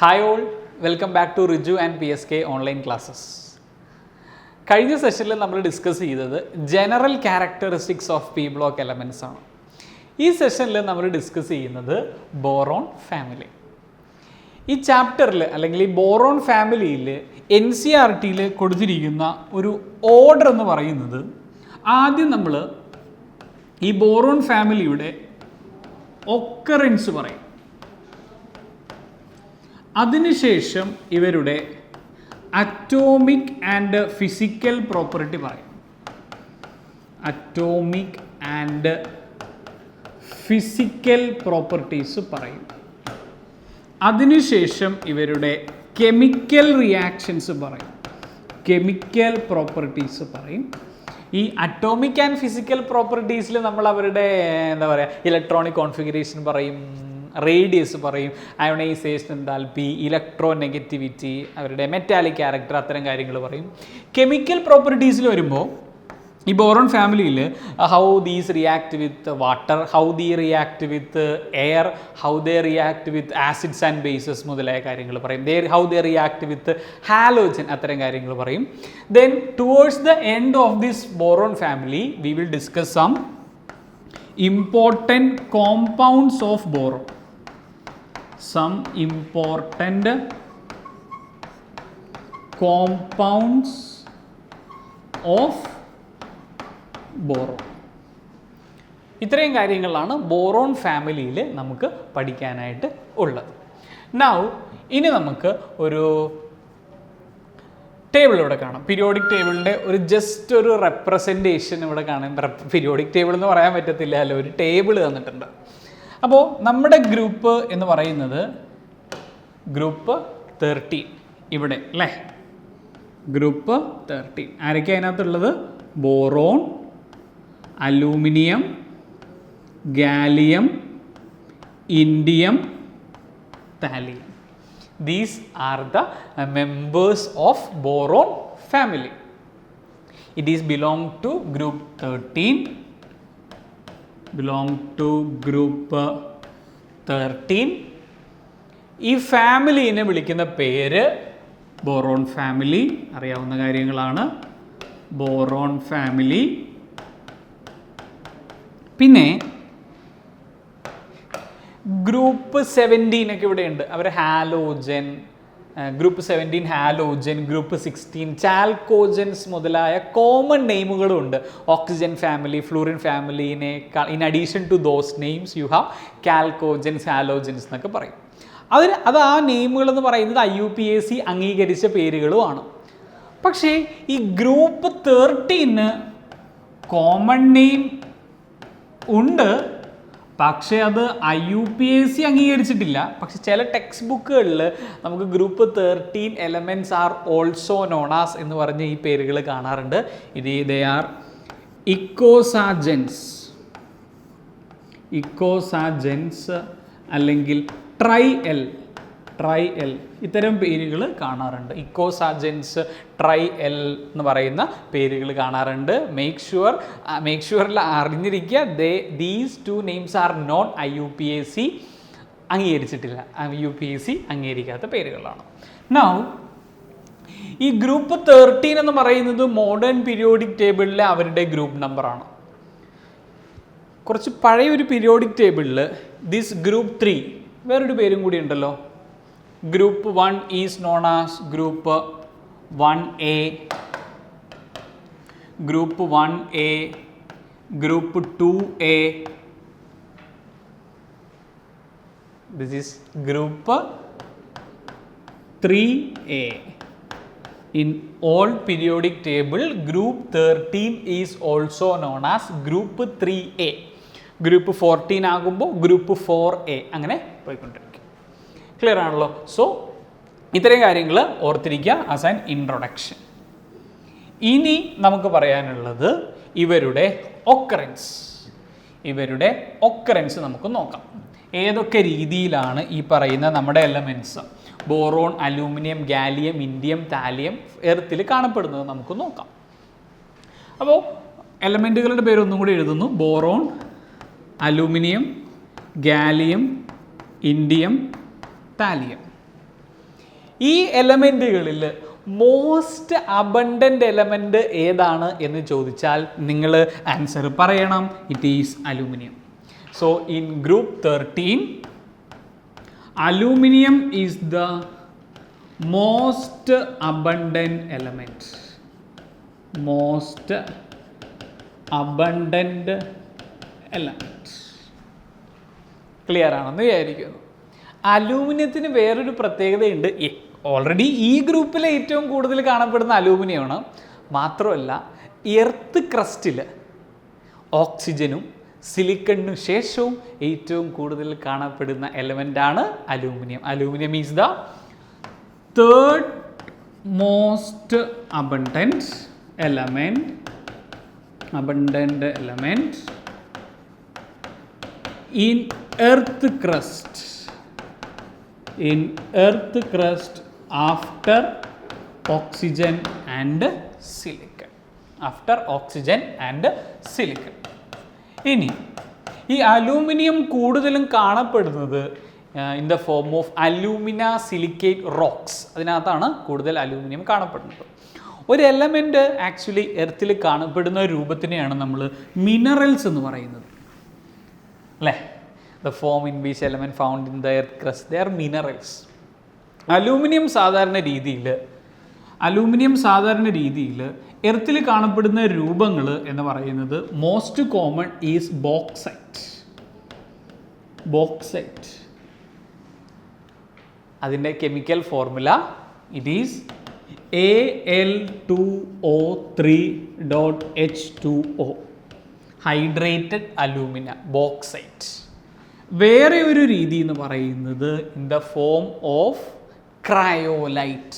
Hi all, welcome back to Riju and PSK online classes. കഴിഞ്ഞ സെഷനിൽ നമ്മൾ ഡിസ്കസ് ചെയ്തത് general characteristics of p block elements ആണ്. ഈ സെഷനിൽ നമ്മൾ ഡിസ്കസ് ചെയ്യുന്നത് ബോറോൺ ഫാമിലി. ഈ ചാപ്റ്ററിൽ അല്ലെങ്കിൽ ഈ ബോറോൺ ഫാമിലിയിൽ NCERT കൊടുത്തിരിക്കുന്ന ഒരു ഓർഡർ എന്ന് പറയുന്നത്, ആദ്യം നമ്മൾ ഈ ബോറോൺ ഫാമിലിയുടെ ഒക്കറൻസ് പറയും, അതിനുശേഷം ഇവരുടെ അറ്റോമിക് ആൻഡ് ഫിസിക്കൽ പ്രോപ്പർട്ടി പറയും. അറ്റോമിക് ആൻഡ് ഫിസിക്കൽ പ്രോപ്പർട്ടീസ് പറയും. അതിനുശേഷം ഇവരുടെ കെമിക്കൽ റിയാക്ഷൻസ് പറയും, കെമിക്കൽ പ്രോപ്പർട്ടീസ് പറയും. ഈ അറ്റോമിക് ആൻഡ് ഫിസിക്കൽ പ്രോപ്പർട്ടീസിൽ നമ്മൾ അവരുടെ എന്താ പറയുക, ഇലക്ട്രോണിക് കോൺഫിഗറേഷൻ പറയും, റേഡിയസ് പറയും, അയോണൈസേഷൻ എൻതാൽപ്പി, ഇലക്ട്രോ നെഗറ്റിവിറ്റി, അവരുടെ മെറ്റാലിക് ക്യാരക്ടർ, അത്തരം കാര്യങ്ങൾ പറയും. കെമിക്കൽ പ്രോപ്പർട്ടീസിൽ വരുമ്പോൾ ഈ ബോറോൺ ഫാമിലിയിൽ how these react with water, how they react with air, how they react with acids and bases മുതലായ കാര്യങ്ങൾ പറയും. How they react with halogen, അത്തരം കാര്യങ്ങൾ പറയും. Then towards the end of this boron family we will discuss some important compounds of boron. Some important compounds of boron. ഇത്രയും കാര്യങ്ങളാണ് boron ഫാമിലിയിൽ നമുക്ക് പഠിക്കാനായിട്ട് ഉള്ളത്. നൗ ഇനി നമുക്ക് ഒരു ടേബിൾ ഇവിടെ കാണാം. പീരിയോഡിക് ടേബിളിൻ്റെ ഒരു ജസ്റ്റ് ഒരു റെപ്രസെൻറ്റേഷൻ ഇവിടെ കാണാം. പീരിയോഡിക് ടേബിൾ എന്ന് പറയാൻ പറ്റത്തില്ല, അല്ല, ഒരു ടേബിൾ തന്നിട്ടുണ്ട്. അപ്പോൾ നമ്മുടെ ഗ്രൂപ്പ് എന്ന് പറയുന്നത് ഗ്രൂപ്പ് 13 ഇവിടെ അല്ലേ, ഗ്രൂപ്പ് 13. ആരൊക്കെ അതിനകത്തുള്ളത്? Boron, aluminium, gallium, indium, thallium. These are the members of boron family. It is belong to group 13. Belong to group 13. ഈ ഫാമിലിനെ വിളിക്കുന്ന പേര് ബോറോൺ ഫാമിലി. അറിയാവുന്ന കാര്യങ്ങളാണ്, ബോറോൺ ഫാമിലി. പിന്നെ ഗ്രൂപ്പ് 17 ഒക്കെ ഇവിടെ ഉണ്ട്. അവർ halogen, group 17 halogen, group 16 chalcogens മുതലായ കോമൺ നെയിമുകളും ഉണ്ട്. ഓക്സിജൻ ഫാമിലി, ഫ്ലൂറിൻ ഫാമിലിനെ in addition to those names you have chalcogens, halogens എന്നൊക്കെ പറയും. അത് ആ നെയിമുകൾ എന്ന് പറയുന്നത് IUPAC അംഗീകരിച്ച പേരുകളുമാണ്. പക്ഷേ ഈ ഗ്രൂപ്പ് 13 കോമൺ നെയിം ഉണ്ട്, പക്ഷേ അത് IUPAC അംഗീകരിച്ചിട്ടില്ല. പക്ഷെ ചില ടെക്സ്റ്റ് ബുക്കുകളിൽ നമുക്ക് group 13 elements are also known as എന്ന് പറഞ്ഞ് ഈ പേരുകൾ കാണാറുണ്ട്. ദേ ആർ ഇക്കോസാജൻസ്, ഇക്കോസാജൻസ് അല്ലെങ്കിൽ ട്രൈ എൽ, ഇത്തരം പേരുകൾ കാണാറുണ്ട്. ഇക്കോസാജൻസ്, ട്രൈ എൽ എന്ന് പറയുന്ന പേരുകൾ കാണാറുണ്ട്. മേക്ക് ഷുവറിൽ അറിഞ്ഞിരിക്കുക, these two names are not IUPAC അംഗീകരിച്ചിട്ടില്ല, IUPAC അംഗീകരിക്കാത്ത പേരുകളാണ്. നൗ ഈ ഗ്രൂപ്പ് 13 എന്ന് പറയുന്നത് മോഡേൺ പീരിയോഡിക് ടേബിളിലെ അവരുടെ ഗ്രൂപ്പ് നമ്പറാണ്. കുറച്ച് പഴയൊരു പീരിയോഡിക് ടേബിളിൽ ദിസ് ഗ്രൂപ്പ് 3 വേറൊരു പേരും കൂടി ഉണ്ടല്ലോ. Group 1 is known as group 1A, group 1A, group 2A. This is group 3A. In old periodic table, group 13 is also known as group 3A. Group 14 ആകുമ്പോൾ ഗ്രൂപ്പ് 4A, അങ്ങനെ പോയിക്കൊണ്ടിരിക്കും. Clear ആണല്ലോ? So ഇത്രയും കാര്യങ്ങൾ ഓർത്തിരിക്കുക ആസ് ആൻ ഇൻട്രൊഡക്ഷൻ. ഇനി നമുക്ക് പറയാനുള്ളത് ഇവരുടെ ഒക്കറൻസ് നമുക്ക് നോക്കാം. ഏതൊക്കെ രീതിയിലാണ് ഈ പറയുന്ന നമ്മുടെ elements boron, aluminium, gallium, indium, thallium എർത്തിൽ കാണപ്പെടുന്നത് നമുക്ക് നോക്കാം. അപ്പോൾ എലമെൻറ്റുകളുടെ പേരൊന്നും കൂടി എഴുതുന്നു. Boron, aluminium, gallium, indium, thallium. ഈ എലമെൻറ്റുകളിൽ മോസ്റ്റ് അബണ്ടൻ്റ് എലമെൻറ്റ് ഏതാണ് എന്ന് ചോദിച്ചാൽ നിങ്ങൾ ആൻസർ പറയണം. It is aluminium. So in group 13 aluminium is the most abundant element. Most abundant element. Clear ആണെന്ന് വിചാരിക്കുന്നു. അലൂമിനിയത്തിന് വേറൊരു പ്രത്യേകതയുണ്ട്. ഓൾറെഡി ഈ ഗ്രൂപ്പിൽ ഏറ്റവും കൂടുതൽ കാണപ്പെടുന്ന അലൂമിനിയമാണ്. മാത്രമല്ല എർത്ത് ക്രസ്റ്റിൽ ഓക്സിജനും സിലിക്കണിനു ശേഷവും ഏറ്റവും കൂടുതൽ കാണപ്പെടുന്ന എലമെൻ്റാണ് aluminium. Aluminium is the third most abundant element. In earth crust after oxygen and silicon. ഇനി ഈ അലൂമിനിയം കൂടുതലും കാണപ്പെടുന്നത് in the form of alumina silicate rocks. അതിനകത്താണ് കൂടുതൽ അലൂമിനിയം കാണപ്പെടുന്നത്. ഒരു എലമെൻറ്റ് ആക്ച്വലി എർത്തിൽ കാണപ്പെടുന്ന രൂപത്തിനെയാണ് നമ്മൾ മിനറൽസ് എന്ന് പറയുന്നത്, അല്ലേ? The form in which element found in the earth crust, they are minerals. Aluminium സാധാരണ രീതിയിൽ എർത്തിൽ കാണപ്പെടുന്ന രൂപങ്ങൾ എന്ന് പറയുന്നത് മോസ്റ്റ് കോമൺ ഈസ് ബോക്സൈറ്റ്. അതിൻ്റെ chemical formula it is Al2O3.H2O, hydrated alumina, bauxite. വേറെ ഒരു രീതി എന്ന് പറയുന്നത് in the form of cryolite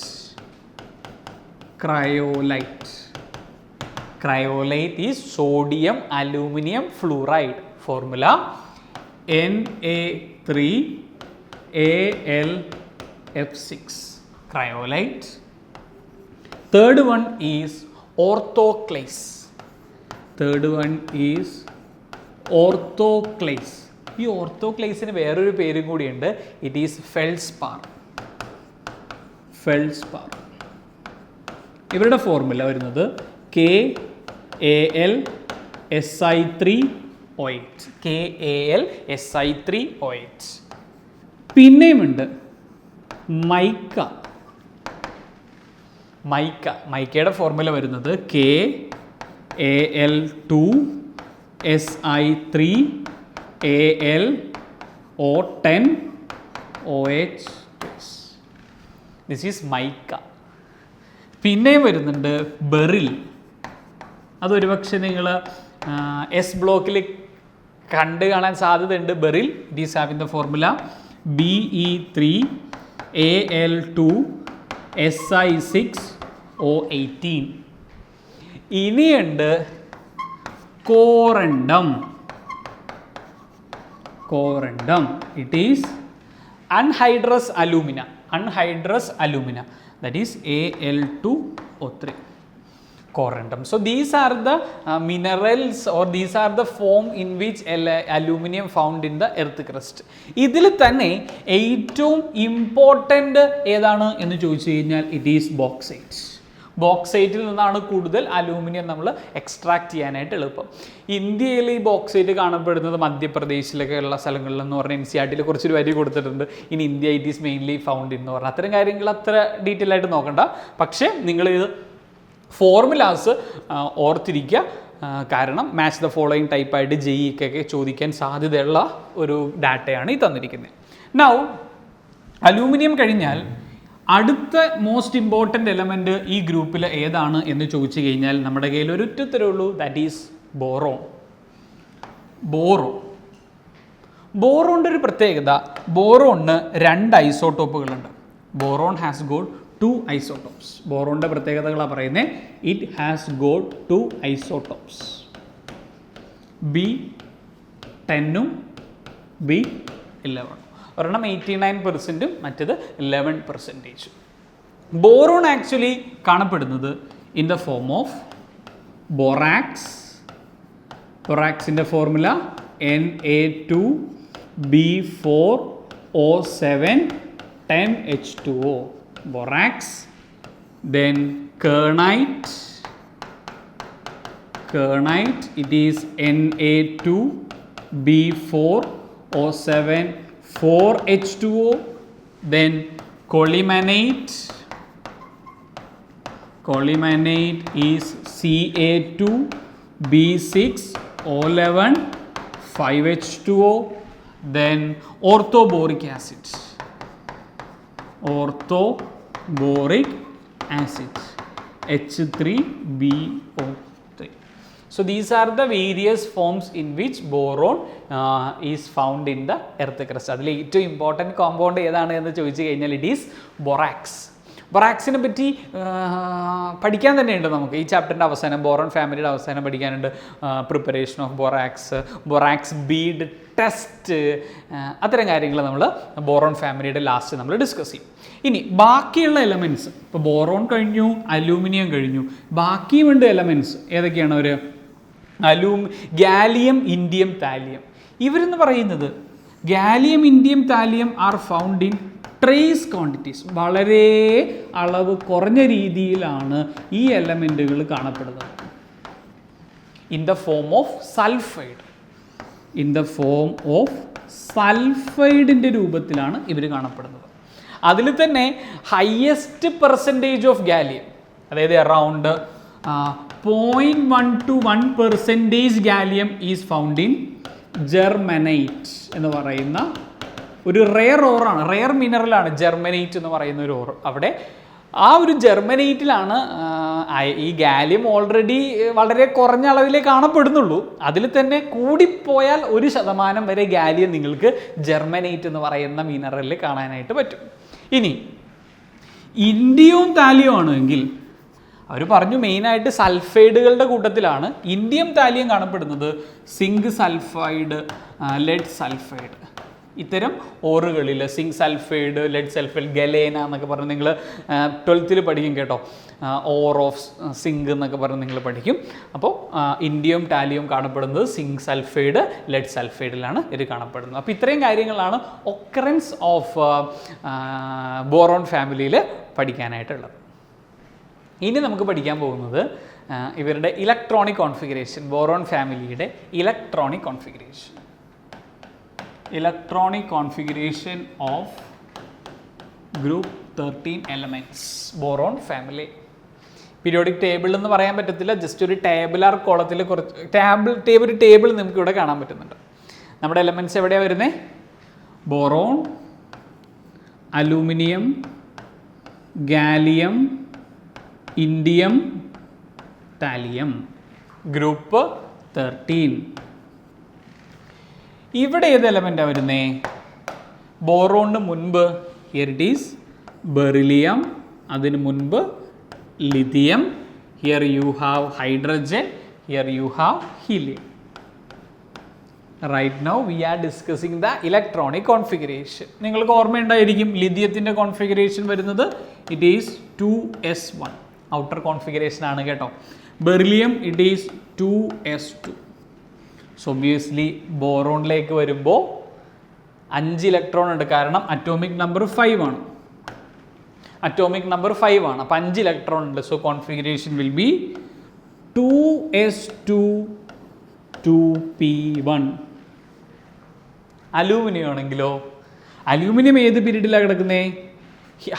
is sodium aluminium fluoride. Formula Na3Al(F6), cryolite. Third one is orthoclase. ഈ ഓർത്തോക്ലേസിന് വേറൊരു പേരും കൂടിയുണ്ട്. It is feldspar. ഇവരുടെ ഫോർമുല വരുന്നത് KAlSi3OH. പിന്നെയുമുണ്ട് മൈക്കയുടെ ഫോർമുല വരുന്നത് Kal2Si3Al(O10OH). This is mica. പിന്നെയും വരുന്നുണ്ട് ബെറിൽ. അതൊരുപക്ഷെ നിങ്ങൾ എസ് ബ്ലോക്കിൽ കാണാൻ സാധ്യതയുണ്ട്. Beryl it is having the formula Be3Al2Si6O18. ഇനിയുണ്ട് corundum. It is anhydrous alumina, that is Al2O3, corundum. So these are the minerals, or these are the form in which aluminum found in the earth crust. ഇതിൽ തന്നെ ഏറ്റവും important ഏതാണ് എന്ന് ചോദിച്ചു കഴിഞ്ഞാൽ it is ബോക്സൈറ്റിൽ നിന്നാണ് കൂടുതൽ അലൂമിനിയം നമ്മൾ എക്സ്ട്രാക്ട് ചെയ്യാനായിട്ട് എളുപ്പം. ഇന്ത്യയിൽ ഈ ബോക്സൈറ്റ് കാണപ്പെടുന്നത് മധ്യപ്രദേശിലൊക്കെ ഉള്ള സ്ഥലങ്ങളിലെന്ന് പറഞ്ഞാൽ NCERT കുറച്ചൊരു വരി കൊടുത്തിട്ടുണ്ട്. In India it is mainly found എന്ന് പറഞ്ഞാൽ അത്തരം കാര്യങ്ങൾ അത്ര ഡീറ്റെയിൽ ആയിട്ട് നോക്കണ്ട. പക്ഷേ നിങ്ങൾ ഇത് ഫോർമുലാസ് ഓർത്തിരിക്കുക. കാരണം മാച്ച് ദ ഫോളോയിങ് ടൈപ്പായിട്ട് JEE-ക്കൊക്കെ ചോദിക്കാൻ സാധ്യതയുള്ള ഒരു ഡാറ്റയാണ് ഈ തന്നിരിക്കുന്നത്. നൗ അലൂമിനിയം കഴിഞ്ഞാൽ അടുത്ത മോസ്റ്റ് ഇമ്പോർട്ടൻ്റ് എലമെൻറ്റ് ഈ ഗ്രൂപ്പിൽ ഏതാണ് എന്ന് ചോദിച്ചു കഴിഞ്ഞാൽ നമ്മുടെ കയ്യിൽ ഒരു ഉത്തരവേ ഉള്ളൂ. ദാറ്റ് ഈസ് ബോറോണിൻ്റെ ഒരു പ്രത്യേകത, ബോറോണിന് 2 ഐസോട്ടോപ്പുകളുണ്ട്. Boron has got 2 isotopes. ബോറോണിൻ്റെ പ്രത്യേകതകളാണ് പറയുന്നത്. ഇറ്റ് ഹാസ് ഗോട്ട് 2 ഐസോട്ടോപ്സ്, B10ഉം B11. ഒരെണ്ണം 89%, മറ്റേത് 11%. ബോറോൺ ആക്ച്വലി കാണപ്പെടുന്നത് in the form of borax. ബോറാക്സിൻ്റെ formula Na2B4O7 10H2O. borax. Then kernite, it is Na2B4O7 4H2O. Then collimanate is Ca2B6O11 5H2O. Then orthoboric acid, H3BO3. So these are the various forms in which boron is found in the earth crust. അതിൽ ഏറ്റവും important compound ഏതാണ് എന്ന് ചോദിച്ചു കഴിഞ്ഞാൽ it is borax. ബൊറാക്സിനെ പറ്റി പഠിക്കാൻ തന്നെയുണ്ട് നമുക്ക്. ഈ ചാപ്റ്ററിൻ്റെ അവസാനം ബോറോൺ ഫാമിലിയുടെ അവസാനം പഠിക്കാനുണ്ട്. Preparation of borax bead test, അത്തരം കാര്യങ്ങൾ നമ്മൾ ബോറോൺ ഫാമിലിയുടെ ലാസ്റ്റ് നമ്മൾ ഡിസ്കസ് ചെയ്യും. ഇനി ബാക്കിയുള്ള എലമെൻറ്റ്സ്, ഇപ്പോൾ ബോറോൺ കഴിഞ്ഞു, അലൂമിനിയം കഴിഞ്ഞു, ബാക്കിയുമുണ്ട് എലമെൻറ്റ്സ്. ഏതൊക്കെയാണ് അവർ? Gallium, indium, thallium. ഇവരെന്ന് പറയുന്നത് gallium, indium, thallium are found in trace quantities. വളരെ അളവ് കുറഞ്ഞ രീതിയിലാണ് ഈ എലമെൻറ്റുകൾ കാണപ്പെടുന്നത്. ഇൻ ദ ഫോം ഓഫ് സൾഫൈഡിൻ്റെ രൂപത്തിലാണ് ഇവർ കാണപ്പെടുന്നത്. അതിൽ തന്നെ ഹയസ്റ്റ് പെർസെൻറ്റേജ് ഓഫ് ഗാലിയം, അതായത് around 0.1 to 1% gallium is found in germanite എന്ന് പറയുന്ന ഒരു റെയർ ഓറാണ്, റെയർ മിനറലാണ് ജെർമനൈറ്റ് എന്ന് പറയുന്ന ഒരു ഓർ. അവിടെ ആ ഒരു ജെർമനൈറ്റിലാണ് ഈ ഗാലിയം ഓൾറെഡി വളരെ കുറഞ്ഞ അളവിലേ കാണപ്പെടുന്നുള്ളൂ. അതിൽ തന്നെ കൂടിപ്പോയാൽ 1% വരെ ഗാലിയം നിങ്ങൾക്ക് ജെർമനൈറ്റ് എന്ന് പറയുന്ന മിനറലിൽ കാണാനായിട്ട് പറ്റും. ഇനി ഇൻഡിയവും താലിയവും ആണെങ്കിൽ അവർ പറഞ്ഞു മെയിനായിട്ട് സൾഫൈഡുകളുടെ കൂട്ടത്തിലാണ് ഇൻഡിയം താലിയം കാണപ്പെടുന്നത്. സിങ്ക് സൾഫൈഡ്, ലെഡ് സൾഫൈഡ്, ഇത്തരം ഓറുകളിൽ സിങ്ക് സൾഫൈഡ്, ലെഡ് സൾഫൈഡ്, ഗലേന എന്നൊക്കെ പറഞ്ഞ് നിങ്ങൾ 12th പഠിക്കും കേട്ടോ. ഓർ ഓഫ് സിങ്ക് എന്നൊക്കെ പറഞ്ഞ് നിങ്ങൾ പഠിക്കും. അപ്പോൾ ഇൻഡിയം ടാലിയം കാണപ്പെടുന്നത് സിങ്ക് സൾഫൈഡ്, ലെഡ് സൾഫൈഡിലാണ് ഇത് കാണപ്പെടുന്നത്. അപ്പോൾ ഇത്രയും കാര്യങ്ങളാണ് ഒക്കറൻസ് ഓഫ് ബോറോൺ ഫാമിലിയിൽ പഠിക്കാനായിട്ടുള്ളത്. ഇനി നമുക്ക് പഠിക്കാൻ പോകുന്നത് ഇവരുടെ ഇലക്ട്രോണിക് കോൺഫിഗറേഷൻ, ബോറോൺ ഫാമിലിയുടെ electronic configuration of group 13 elements boron family. Periodic table എന്ന് പറയാൻ പറ്റത്തില്ല, ജസ്റ്റ് ഒരു ടേബിളാർ കോളത്തിൽ കുറച്ച് ഒരു ടേബിൾ നമുക്ക് ഇവിടെ കാണാൻ പറ്റുന്നുണ്ട്. നമ്മുടെ എലമെൻറ്റ്സ് എവിടെയാണ് വരുന്നത്? Boron, aluminium, gallium, indium, thallium, group 13. ഇവിടെ ഏത് എലമെൻറ്റാണ് വരുന്നത്? ബോറോണിന് മുൻപ് ഹിയർ ഇറ്റ് ഈസ് ബെറിലിയം, അതിന് മുൻപ് lithium, here you have hydrogen, here you have helium. Right now we are discussing the electronic configuration. നിങ്ങൾക്ക് ഓർമ്മയുണ്ടായിരിക്കും ലിഥിയത്തിൻ്റെ കോൺഫിഗറേഷൻ വരുന്നത് it is 2s1, outer configuration ആണ് കേട്ടോ. Beryllium it is 2s2. So obviously ബോറോണിലേക്ക് വരുമ്പോൾ 5 ഇലക്ട്രോൺ ഉണ്ട്, കാരണം അറ്റോമിക് നമ്പർ 5 ആണ്. അപ്പോൾ 5 ഇലക്ട്രോൺ ഉണ്ട്. So configuration will be 2s2 2p1. Aluminium ആണെങ്കിലോ, അലൂമിനിയം ഏത് പീരീഡിലാണ് കിടക്കുന്നത്?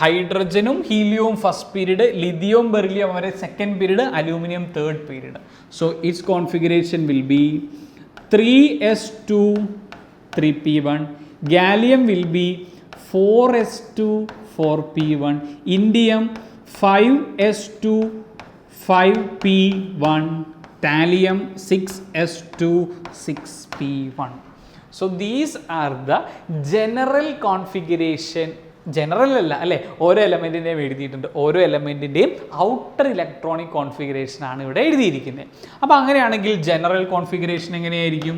ഹൈഡ്രജനും ഹീലിയവും ഫസ്റ്റ് പീരീഡ്, ലിഥിയവും ബെറിലിയം അവരെ second period, aluminium third period. So it's configuration will be 3s2 3p1. Gallium will be 4s2 4p1. Indium 5s2 5p1. Thallium 6s2 6p1. So these are the general configuration. General അല്ല അല്ലേ, ഓരോ എലമെൻറ്റിൻ്റെയും എഴുതിയിട്ടുണ്ട്. ഓരോ എലമെൻറ്റിൻ്റെയും outer electronic configuration ആണ് ഇവിടെ എഴുതിയിരിക്കുന്നത്. അപ്പോൾ അങ്ങനെയാണെങ്കിൽ ജനറൽ കോൺഫിഗറേഷൻ എങ്ങനെയായിരിക്കും?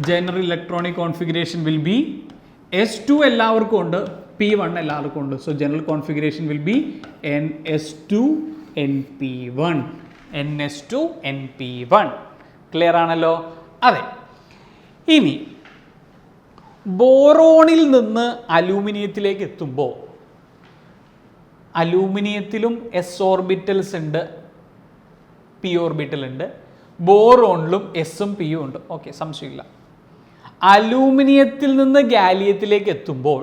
General electronic configuration will be S2 എല്ലാവർക്കും ഉണ്ട്, P1 എല്ലാവർക്കും ഉണ്ട്. So general configuration will be NS2 NP1. NS2 NP1. Clear ആണല്ലോ? അതെ. ഇനി ബോറോണിൽ നിന്ന് അലൂമിനിയത്തിലേക്ക് എത്തുമ്പോൾ അലൂമിനിയത്തിലും എസ് ഓർബിറ്റൽസ് ഉണ്ട്, പി ഓർബിറ്റൽ ഉണ്ട്. ബോറോണിലും എസും പിയും ഉണ്ട്. ഓക്കെ, സംശയമില്ല. അലൂമിനിയത്തിൽ നിന്ന് ഗാലിയത്തിലേക്ക് എത്തുമ്പോൾ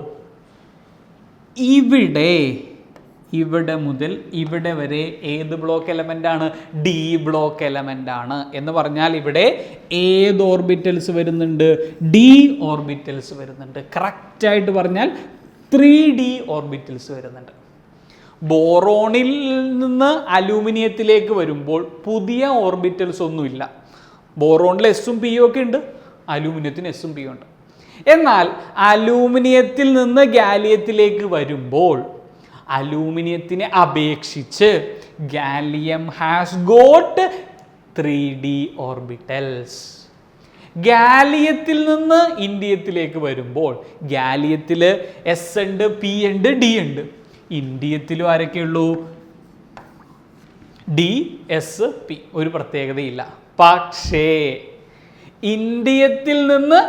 ഇവിടെ മുതൽ ഇവിടെ വരെ ഏത് ബ്ലോക്ക് എലമെൻ്റ് ആണ്? ഡി ബ്ലോക്ക് എലമെൻ്റ് ആണ്. എന്ന് പറഞ്ഞാൽ ഇവിടെ ഏത് ഓർബിറ്റൽസ് വരുന്നുണ്ട്? ഡി ഓർബിറ്റൽസ് വരുന്നുണ്ട്. കറക്റ്റായിട്ട് പറഞ്ഞാൽ 3D ഓർബിറ്റൽസ് വരുന്നുണ്ട്. ബോറോണിൽ നിന്ന് അലൂമിനിയത്തിലേക്ക് വരുമ്പോൾ പുതിയ ഓർബിറ്റൽസ് ഒന്നുമില്ല. ബോറോണിൽ എസും പിയും ഒക്കെ ഉണ്ട്, അലൂമിനിയത്തിന് എസും പിയും ഉണ്ട്. എന്നാൽ അലൂമിനിയത്തിൽ നിന്ന് ഗാലിയത്തിലേക്ക് വരുമ്പോൾ അലൂമിനിയത്തിനെ അപേക്ഷിച്ച് gallium has got 3D orbitals. ഗാലിയത്തിൽ നിന്ന് ഇൻഡിയത്തിലേക്ക് വരുമ്പോൾ ഗാലിയത്തിൽ എസ് ഉണ്ട്, പി ഉണ്ട്, ഡി ഉണ്ട്. ഇൻഡിയത്തിലും ആരൊക്കെ ഉള്ളൂ? D, s, p. ഒരു പ്രത്യേകതയില്ല. പക്ഷേ ഇൻഡിയത്തിൽ നിന്ന്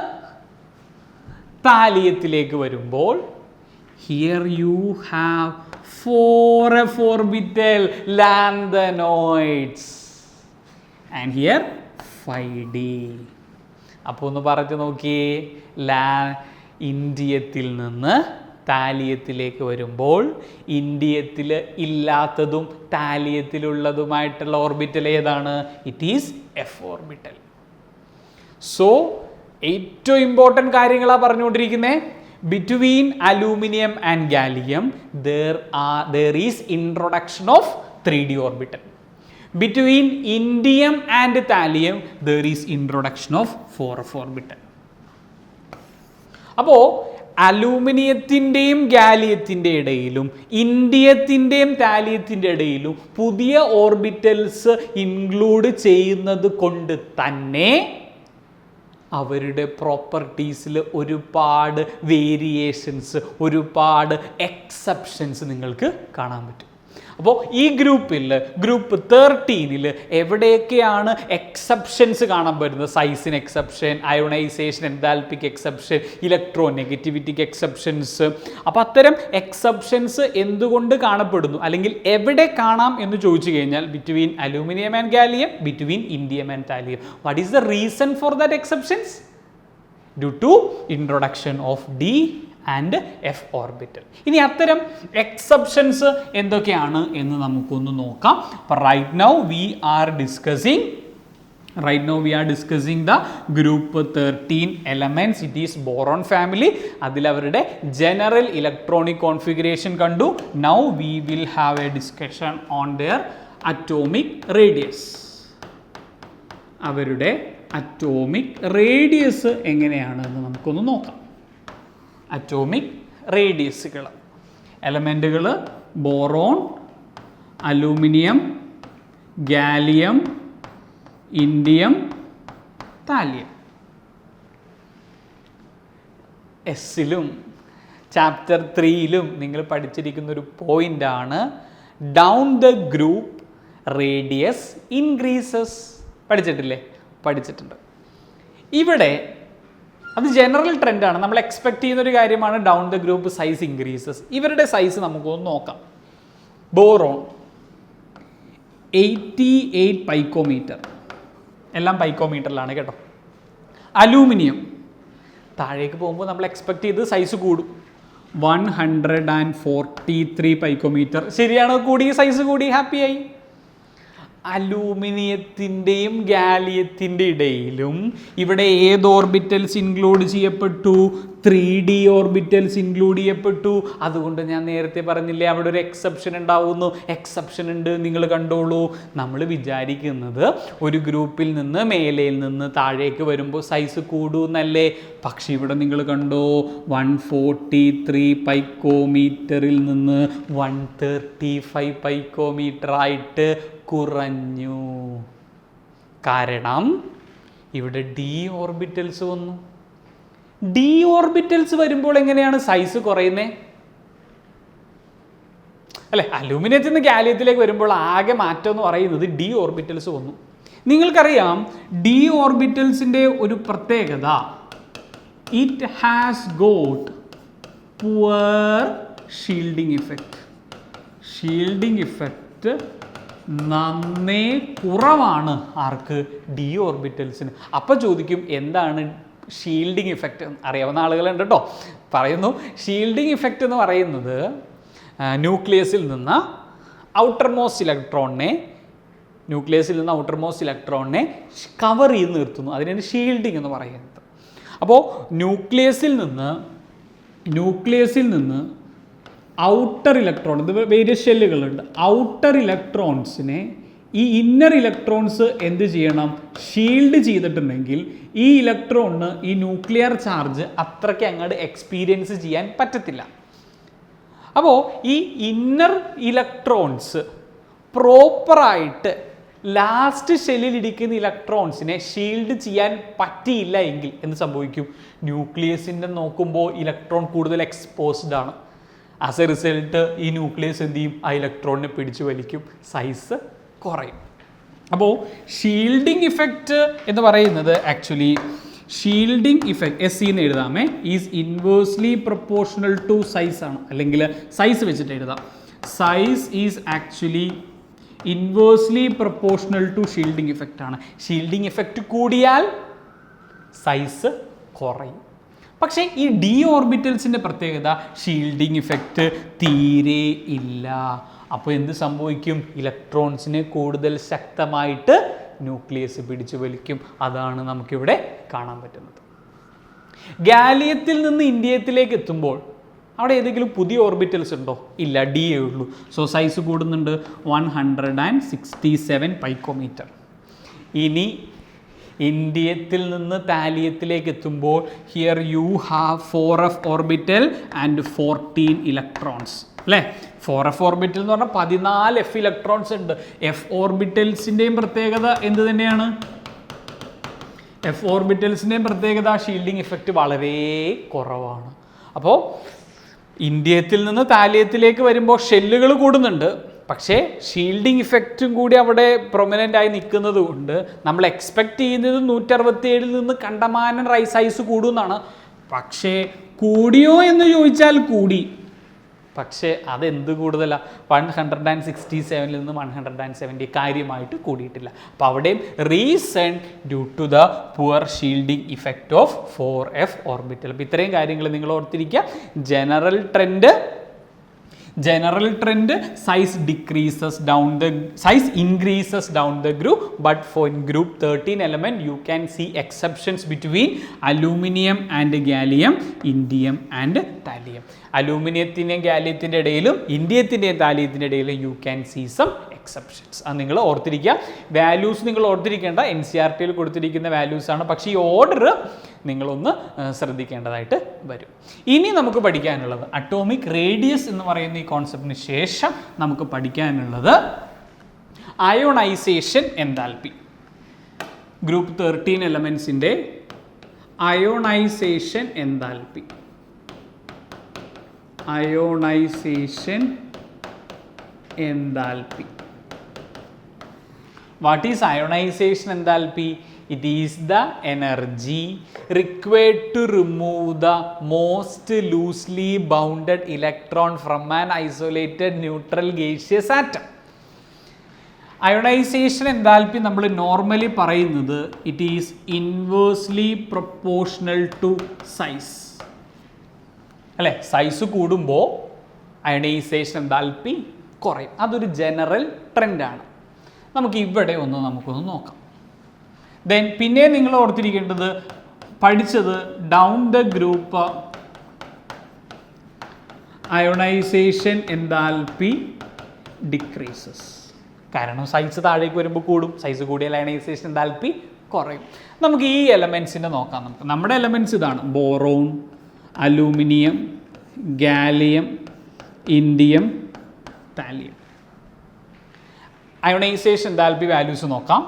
താലിയത്തിലേക്ക് വരുമ്പോൾ here you have 4f orbital lanthanoids and here 5D. അപ്പോൾ ഒന്ന് പറഞ്ഞു നോക്കിയേ, ഇൻഡിയത്തിൽ നിന്ന് താലിയത്തിലേക്ക് വരുമ്പോൾ ഇൻഡിയത്തിൽ ഇല്ലാത്തതും താലിയത്തിലുള്ളതുമായിട്ടുള്ള ഓർബിറ്റൽ ഏതാണ്? It is F orbital. So ഏറ്റവും ഇമ്പോർട്ടൻറ്റ് കാര്യങ്ങളാണ് പറഞ്ഞുകൊണ്ടിരിക്കുന്നത്. Between aluminium and gallium there is introduction of 3D orbital. Between indium and thallium there is introduction of 4f orbital. അപ്പോൾ അലൂമിനിയത്തിൻ്റെയും ഗാലിയത്തിൻ്റെ ഇടയിലും ഇൻഡിയത്തിൻ്റെയും താലിയത്തിൻ്റെ ഇടയിലും പുതിയ ഓർബിറ്റൽസ് ഇൻക്ലൂഡ് ചെയ്യുന്നത് കൊണ്ട് തന്നെ അവരുടെ പ്രോപ്പർട്ടീസിൽ ഒരുപാട് വേരിയേഷൻസ്, ഒരുപാട് എക്സെപ്ഷൻസ് നിങ്ങൾക്ക് കാണാൻ പറ്റും. അപ്പോൾ ഈ ഗ്രൂപ്പ് 13 എവിടെയൊക്കെയാണ് എക്സെപ്ഷൻസ് കാണാൻ പറ്റുന്നത്? സൈസിന് എക്സെപ്ഷൻ, അയോണൈസേഷൻ, എൻതാൽപിക് എക്സെപ്ഷൻ, ഇലക്ട്രോ നെഗറ്റിവിറ്റിക്ക് എക്സെപ്ഷൻസ്. അപ്പോൾ അത്തരം എക്സെപ്ഷൻസ് എന്തുകൊണ്ട് കാണപ്പെടുന്നു, അല്ലെങ്കിൽ എവിടെ കാണാം എന്ന് ചോദിച്ചു കഴിഞ്ഞാൽ between aluminium and gallium, between indium and thallium. What is the reason for that exceptions? Due to introduction of d and f orbital. ഇനി അത്തരം എക്സെപ്ഷൻസ് എന്തൊക്കെയാണ് എന്ന് നമുക്കൊന്ന് നോക്കാം. Right now we are discussing the group 13 elements. It is boron family. അതിൽ അവരുടെ general electronic configuration കണ്ടു. Now we will have a discussion on their atomic radius. അവരുടെ അറ്റോമിക് റേഡിയസ് എങ്ങനെയാണെന്ന് നമുക്കൊന്ന് നോക്കാം. അറ്റോമിക് റേഡിയസുകൾ, എലമെൻറ്റുകൾ boron, aluminium, gallium, indium, thallium. എസ്സിലും ചാപ്റ്റർ 3 നിങ്ങൾ പഠിച്ചിരിക്കുന്നൊരു പോയിൻ്റാണ് down the group radius increases. പഠിച്ചിട്ടില്ലേ? പഠിച്ചിട്ടുണ്ട്. ഇവിടെ അത് ജനറൽ ട്രെൻഡാണ്, നമ്മൾ എക്സ്പെക്ട് ചെയ്യുന്നൊരു കാര്യമാണ്. Down the group size increases. ഇവരുടെ സൈസ് നമുക്കൊന്ന് നോക്കാം. ബോറോൺ 88 പൈക്കോമീറ്റർ, എല്ലാം പൈക്കോമീറ്ററിലാണ് കേട്ടോ. അലൂമിനിയം താഴേക്ക് പോകുമ്പോൾ നമ്മൾ എക്സ്പെക്ട് ചെയ്ത് സൈസ് കൂടും. 143 പൈക്കോമീറ്റർ. ശരിയാണോ? കൂടി, സൈസ് കൂടി, ഹാപ്പിയായി. അലൂമിനിയത്തിൻ്റെയും ഗാലിയത്തിൻ്റെ ഇടയിലും ഇവിടെ ഏത് ഓർബിറ്റൽസ് ഇൻക്ലൂഡ് ചെയ്യപ്പെട്ടു? 3D ഓർബിറ്റൽസ് ഇൻക്ലൂഡ് ചെയ്യപ്പെട്ടു. അതുകൊണ്ട് ഞാൻ നേരത്തെ പറഞ്ഞില്ലേ അവിടെ ഒരു എക്സെപ്ഷൻ ഉണ്ടാവുന്നു. എക്സെപ്ഷൻ ഉണ്ട്, നിങ്ങൾ കണ്ടോളൂ. നമ്മൾ വിചാരിക്കുന്നത് ഒരു ഗ്രൂപ്പിൽ നിന്ന് മേലയിൽ നിന്ന് താഴേക്ക് വരുമ്പോൾ സൈസ് കൂടുന്നല്ലേ. പക്ഷേ ഇവിടെ നിങ്ങൾ കണ്ടോ, 143 പൈക്കോമീറ്ററിൽ നിന്ന് 135 പൈക്കോമീറ്റർ ആയിട്ട് കുറഞ്ഞു. കാരണം ഇവിടെ ഡി ഓർബിറ്റൽസ് വന്നു. ഡി ഓർബിറ്റൽസ് വരുമ്പോൾ എങ്ങനെയാണ് സൈസ് കുറയുന്നത്? അല്ലെ, അലൂമിനിയത്തിൽ നിന്ന് ഗാലിയത്തിലേക്ക് വരുമ്പോൾ ആകെ മാറ്റം എന്ന് പറയുന്നത് ഡി ഓർബിറ്റൽസ് വന്നു. നിങ്ങൾക്കറിയാം ഡി ഓർബിറ്റൽസിൻ്റെ ഒരു പ്രത്യേകത, it has got poor shielding effect. Shielding effect നന്നേ കുറവാണ് ആർക്ക്, ഡി ഓർബിറ്റൽസിന്. അപ്പോൾ ചോദിക്കും എന്താണ് ഷീൽഡിംഗ് ഇഫക്റ്റ്? അറിയാവുന്ന ആളുകളുണ്ട് കേട്ടോ. പറയുന്നു ഷീൽഡിംഗ് ഇഫക്റ്റ് എന്ന് പറയുന്നത് ന്യൂക്ലിയസിൽ നിന്ന് ഔട്ടർ മോസ്റ്റ് ഇലക്ട്രോണിനെ കവർ ചെയ്ത് നിർത്തുന്നു. അതിനാണ് ഷീൽഡിംഗ് എന്ന് പറയുന്നത്. അപ്പോൾ ന്യൂക്ലിയസിൽ നിന്ന് ഔട്ടർ ഇലക്ട്രോൺ, ഇത് വേരിയസ് ഷെല്ലുകളുണ്ട്, ഔട്ടർ ഇലക്ട്രോൺസിനെ ഈ ഇന്നർ ഇലക്ട്രോൺസ് എന്ത് ചെയ്യണം, ഷീൽഡ് ചെയ്തിട്ടുണ്ടെങ്കിൽ ഈ ഇലക്ട്രോണിന് ഈ ന്യൂക്ലിയർ ചാർജ് അത്രയ്ക്ക് അങ്ങോട്ട് എക്സ്പീരിയൻസ് ചെയ്യാൻ പറ്റത്തില്ല. അപ്പോൾ ഈ ഇന്നർ ഇലക്ട്രോൺസ് പ്രോപ്പറായിട്ട് ലാസ്റ്റ് ഷെല്ലിലിരിക്കുന്ന ഇലക്ട്രോൺസിനെ ഷീൽഡ് ചെയ്യാൻ പറ്റിയില്ല എങ്കിൽ എന്ത് സംഭവിക്കും, ന്യൂക്ലിയസിൻ്റെ നോക്കുമ്പോൾ ഇലക്ട്രോൺ കൂടുതൽ എക്സ്പോസ്ഡ് ആണ്. ആസ് എ റിസൾട്ട് ഈ ന്യൂക്ലിയസ് എന്ത് ചെയ്യും, ആ ഇലക്ട്രോണിനെ പിടിച്ചു വലിക്കും, സൈസ് കുറയും. അപ്പോൾ ഷീൽഡിംഗ് ഇഫക്റ്റ് എന്ന് പറയുന്നത് ആക്ച്വലി ഷീൽഡിംഗ് ഇഫക്റ്റ് എസ് എന്ന് എഴുതാമേ, is inversely proportional to size ആണ്, അല്ലെങ്കിൽ സൈസ് വെച്ചിട്ട് എഴുതാം. Size is actually inversely proportional to shielding effect ആണ്. ഷീൽഡിംഗ് ഇഫക്റ്റ് കൂടിയാൽ സൈസ് കുറയും. പക്ഷേ ഈ ഡി ഓർബിറ്റൽസിൻ്റെ പ്രത്യേകത ഷീൽഡിംഗ് ഇഫക്റ്റ് തീരെ ഇല്ല. അപ്പോൾ എന്ത് സംഭവിക്കും, ഇലക്ട്രോൺസിനെ കൂടുതൽ ശക്തമായിട്ട് ന്യൂക്ലിയസ് പിടിച്ചു വലിക്കും. അതാണ് നമുക്കിവിടെ കാണാൻ പറ്റുന്നത്. ഗാലിയത്തിൽ നിന്ന് ഇൻഡിയത്തിലേക്ക് എത്തുമ്പോൾ അവിടെ ഏതെങ്കിലും പുതിയ ഓർബിറ്റൽസ് ഉണ്ടോ? ഇല്ല, ഡി എ ഉള്ളൂ. സോ സൈസ് കൂടുന്നുണ്ട് 167 പൈക്കോമീറ്റർ. ഇനി ഇൻഡിയത്തിൽ നിന്ന് താലിയത്തിലേക്ക് എത്തുമ്പോൾ here you have 4f orbital and 14 electrons അല്ലേ. 4f ഓർബിറ്റൽ എന്ന് പറഞ്ഞാൽ 14f ഇലക്ട്രോൺസ് ഉണ്ട്. എഫ് ഓർബിറ്റൽസിൻ്റെയും പ്രത്യേകത എന്ത് തന്നെയാണ്? എഫ് ഓർബിറ്റൽസിൻ്റെയും പ്രത്യേകത ഷീൽഡിംഗ് ഇഫക്റ്റ് വളരെ കുറവാണ്. അപ്പോൾ ഇൻഡിയത്തിൽ നിന്ന് താലിയത്തിലേക്ക് വരുമ്പോൾ ഷെല്ലുകൾ കൂടുന്നുണ്ട്, പക്ഷേ ഷീൽഡിംഗ് ഇഫക്റ്റും കൂടി അവിടെ പ്രൊമിനൻ്റ് ആയി നിൽക്കുന്നത് കൊണ്ട് നമ്മൾ എക്സ്പെക്റ്റ് ചെയ്യുന്നത് 167 നിന്ന് കണ്ടമാനം സൈസ് കൂടുമെന്നാണ്. പക്ഷേ കൂടിയോ എന്ന് ചോദിച്ചാൽ കൂടി, പക്ഷേ അതെന്ത് കൂടുതലാണ്, 167 നിന്ന് 170 കാര്യമായിട്ട് കൂടിയിട്ടില്ല. അപ്പോൾ അവിടെയും reason due to the poor shielding effect of 4f orbital. അപ്പോൾ ഇത്രയും കാര്യങ്ങൾ നിങ്ങൾ ഓർത്തിരിക്കുക. General trend size increases down the group, but for group 13 element you can see exceptions between aluminum and gallium, indium and thallium. അലൂമിനിയത്തിൻ്റെയും ഗാലിയത്തിൻ്റെ ഇടയിലും ഇൻഡിയത്തിൻ്റെയും താലിയത്തിൻ്റെ ഇടയിലും you can see some exceptions. അത് നിങ്ങൾ ഓർത്തിരിക്കുക. വാല്യൂസ് നിങ്ങൾ ഓർത്തിരിക്കേണ്ട NCERT കൊടുത്തിരിക്കുന്ന വാല്യൂസ് ആണ്, പക്ഷേ ഈ ഓർഡർ നിങ്ങളൊന്ന് ശ്രദ്ധിക്കേണ്ടതായിട്ട് വരും. ഇനി നമുക്ക് പഠിക്കാനുള്ളത് അറ്റോമിക് റേഡിയസ് എന്ന് പറയുന്ന ഈ കോൺസെപ്റ്റിന് ശേഷം നമുക്ക് പഠിക്കാനുള്ളത് അയോണൈസേഷൻ എൻതാൽപ്പി. ഗ്രൂപ്പ് 13 എലമെൻസിൻ്റെ ionization enthalpy. Ionization enthalpy. What is ionization enthalpy? It is the energy required to remove the most loosely bounded electron from an isolated neutral gaseous atom. Ionization enthalpy നമ്മൾ normally പറയുന്നത് it is inversely proportional to size അല്ലേ. Size കൂടുമ്പോൾ ionization enthalpy കുറയും. അതൊരു general ട്രെൻഡാണ്. നമുക്ക് ഇവിടെ നമുക്കൊന്ന് നോക്കാം. ദെൻ പിന്നെ നിങ്ങൾ ഓർത്തിരിക്കേണ്ടത് പഠിച്ചത് down the group ionisation enthalpy decreases. കാരണം സൈസ് താഴേക്ക് വരുമ്പോൾ കൂടും, സൈസ് കൂടിയാൽ അയണൈസേഷൻ എൻതാൽപ്പി കുറയും. നമുക്ക് ഈ എലമെൻസിൻ്റെ നോക്കാം. നമ്മുടെ എലമെൻറ്റ്സ് ഇതാണ്: boron, aluminium, gallium, indium, thallium. Ionization enthalpy values നോക്കാം.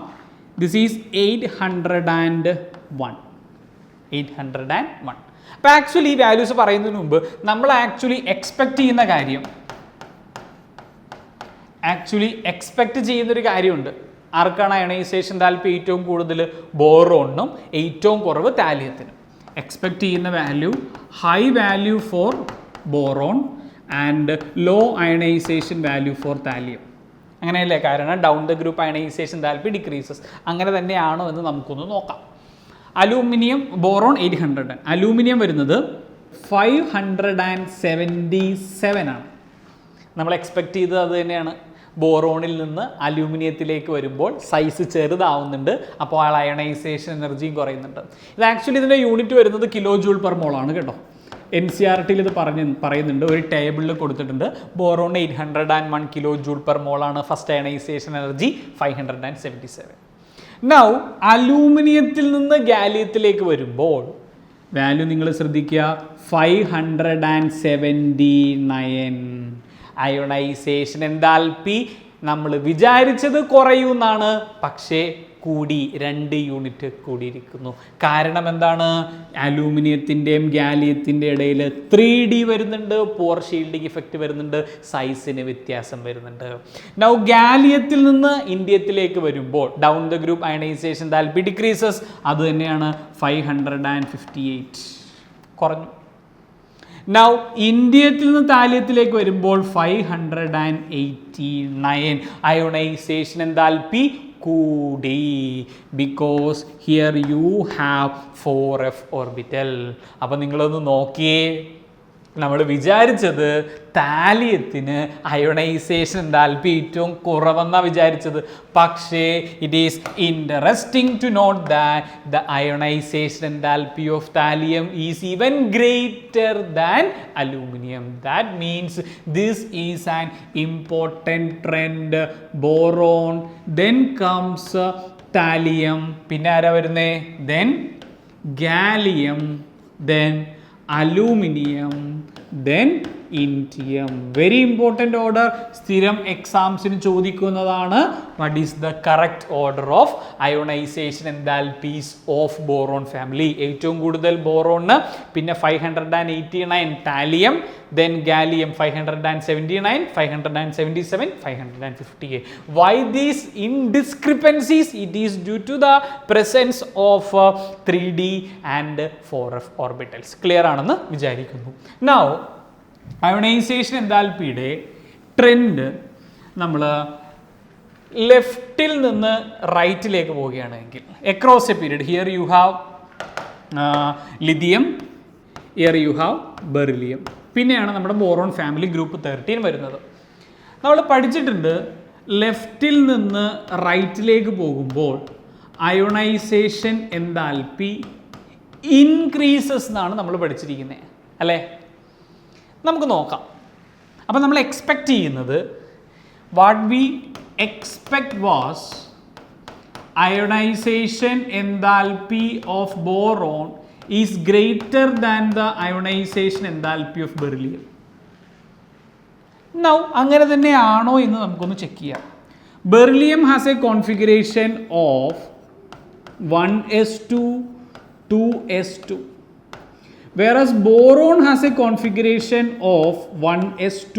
This is 801. അപ്പോൾ ആക്ച്വലി ഈ വാല്യൂസ് പറയുന്നതിന് മുമ്പ് നമ്മൾ എക്സ്പെക്റ്റ് ചെയ്യുന്നൊരു കാര്യമുണ്ട്. ആർക്കാണ് അയോണൈസേഷൻ എൻതാൽപ്പി ഏറ്റവും കൂടുതൽ? ബോറോണിനും ഏറ്റവും കുറവ് താലിയത്തിനും. എക്സ്പെക്റ്റ് ചെയ്യുന്ന value, high value for boron and low ionization value for thallium. അങ്ങനെയല്ലേ? കാരണം down the group ionization enthalpy decreases. അങ്ങനെ തന്നെയാണോ എന്ന് നമുക്കൊന്ന് നോക്കാം. അലൂമിനിയം, ബോറോൺ 800, അലൂമിനിയം വരുന്നത് 577 ആണ്. നമ്മൾ എക്സ്പെക്ട് ചെയ്തത് അത് തന്നെയാണ്. ബോറോണിൽ നിന്ന് അലൂമിനിയത്തിലേക്ക് വരുമ്പോൾ സൈസ് ചെറുതാവുന്നുണ്ട്, അപ്പോൾ ആ അയണൈസേഷൻ എനർജിയും കുറയുന്നുണ്ട്. ഇത് ആക്ച്വലി ഇതിൻ്റെ യൂണിറ്റ് വരുന്നത് കിലോ ജൂൾ പെർ മോൾ ആണ് കേട്ടോ. NCERT ഇത് പറയുന്നുണ്ട്, ഒരു ടേബിളിൽ കൊടുത്തിട്ടുണ്ട്. ബോറോൺ 801 കിലോ ജൂൾ പെർ മോളാണ്. First ionization energy 577. നൗ അലൂമിനിയത്തിൽ നിന്ന് ഗാലിയത്തിലേക്ക് വരുമ്പോൾ വാല്യൂ നിങ്ങൾ ശ്രദ്ധിക്കുക, 579. അയോണൈസേഷൻ എൻതാൽപ്പി നമ്മൾ വിചാരിച്ചത് കുറയുമെന്നാണ്, പക്ഷേ കൂടി 2 യൂണിറ്റ് കൂടിയിരിക്കുന്നു. കാരണം എന്താണ്? അലൂമിനിയത്തിൻ്റെയും ഗാലിയത്തിൻ്റെ ഇടയിൽ 3D വരുന്നുണ്ട്, പോർ ഷീൽഡിംഗ് ഇഫക്റ്റ് വരുന്നുണ്ട്, സൈസിന് വ്യത്യാസം വരുന്നുണ്ട്. നൗ ഗാലിയത്തിൽ നിന്ന് ഇന്ത്യത്തിലേക്ക് വരുമ്പോൾ down the group ionization enthalpy decreases. അത് തന്നെയാണ് 558 കുറഞ്ഞു. നൗ ഇന്ത്യത്തിൽ നിന്ന് താലിയത്തിലേക്ക് വരുമ്പോൾ 589. അയോണൈസേഷൻ എന്താൽപ്പി കൂടി, because here you have 4f orbital. അപ്പം നിങ്ങളൊന്ന് നോക്കിയേ, നമ്മൾ വിചാരിച്ചത് താലിയത്തിന് അയോണൈസേഷൻ എന്താൽപ്പി ഏറ്റവും കുറവെന്നാണ് വിചാരിച്ചത്. പക്ഷേ it is interesting to note that the ionization enthalpy of thallium is even greater than aluminium. That means this is an important trend. Boron, then comes thallium, പിന്നെ ആരാ വരുന്നേ? Then gallium, then aluminium, then indium. Very important order. സ്ഥിരം എക്സാംസിന് ചോദിക്കുന്നതാണ്. What is the correct order of ionization enthalpies of boron family? ഏറ്റവും കൂടുതൽ boron, പിന്നെ 589 thallium, then gallium 579, 577, 558. Why these indiscrepancies? It is due to the presence of 3D and 4f orbitals. Clear ആണെന്ന് വിചാരിക്കുന്നു. Now ionisation എന്താൽപ്പിയുടെ trend നമ്മൾ ലെഫ്റ്റിൽ നിന്ന് റൈറ്റിലേക്ക് പോവുകയാണെങ്കിൽ across A period, here you have lithium, here you have beryllium, പിന്നെയാണ് നമ്മുടെ boron family group 13 വരുന്നത്. നമ്മൾ പഠിച്ചിട്ടുണ്ട് ലെഫ്റ്റിൽ നിന്ന് റൈറ്റിലേക്ക് പോകുമ്പോൾ അയോണൈസേഷൻ എന്താൽപ്പി ഇൻക്രീസസ് എന്നാണ് നമ്മൾ പഠിച്ചിരിക്കുന്നത്, അല്ലേ? നമുക്ക് നോക്കാം. അപ്പം നമ്മൾ എക്സ്പെക്റ്റ് ചെയ്യുന്നത്, what we expect was ionisation enthalpy of boron is greater than the ionization enthalpy of beryllium. Now അങ്ങനെ തന്നെയാണോ എന്ന് നമുക്കൊന്ന് ചെക്ക് ചെയ്യാം. Beryllium has A configuration of 1s2 2s2, whereas boron has a configuration of 1s2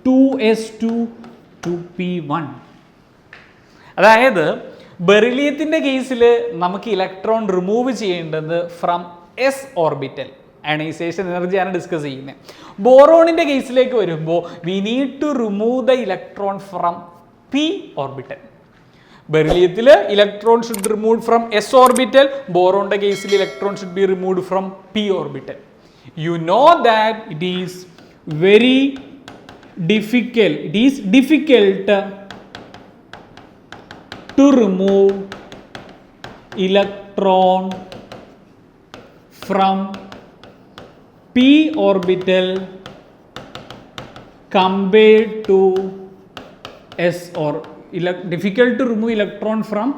2s2 2p1. അതായത് ബെറിലിയത്തിൻ്റെ കേസിൽ നമുക്ക് electron remove ചെയ്യേണ്ടത് ഫ്രം എസ് ഓർബിറ്റൽ, അയണൈസേഷൻ എനർജിയാണ് ഡിസ്കസ് ചെയ്യുന്നത്. ബോറോണിൻ്റെ കേസിലേക്ക് വരുമ്പോൾ we need to remove the electron from p orbital. ബെറിലിയത്തിൽ electron should remove from s orbital, ബോറോണിൻ്റെ കേസിൽ electron should be removed from p orbital. You know that it is very difficult, it is difficult to remove electron from p orbital compared to s, or difficult to remove electron from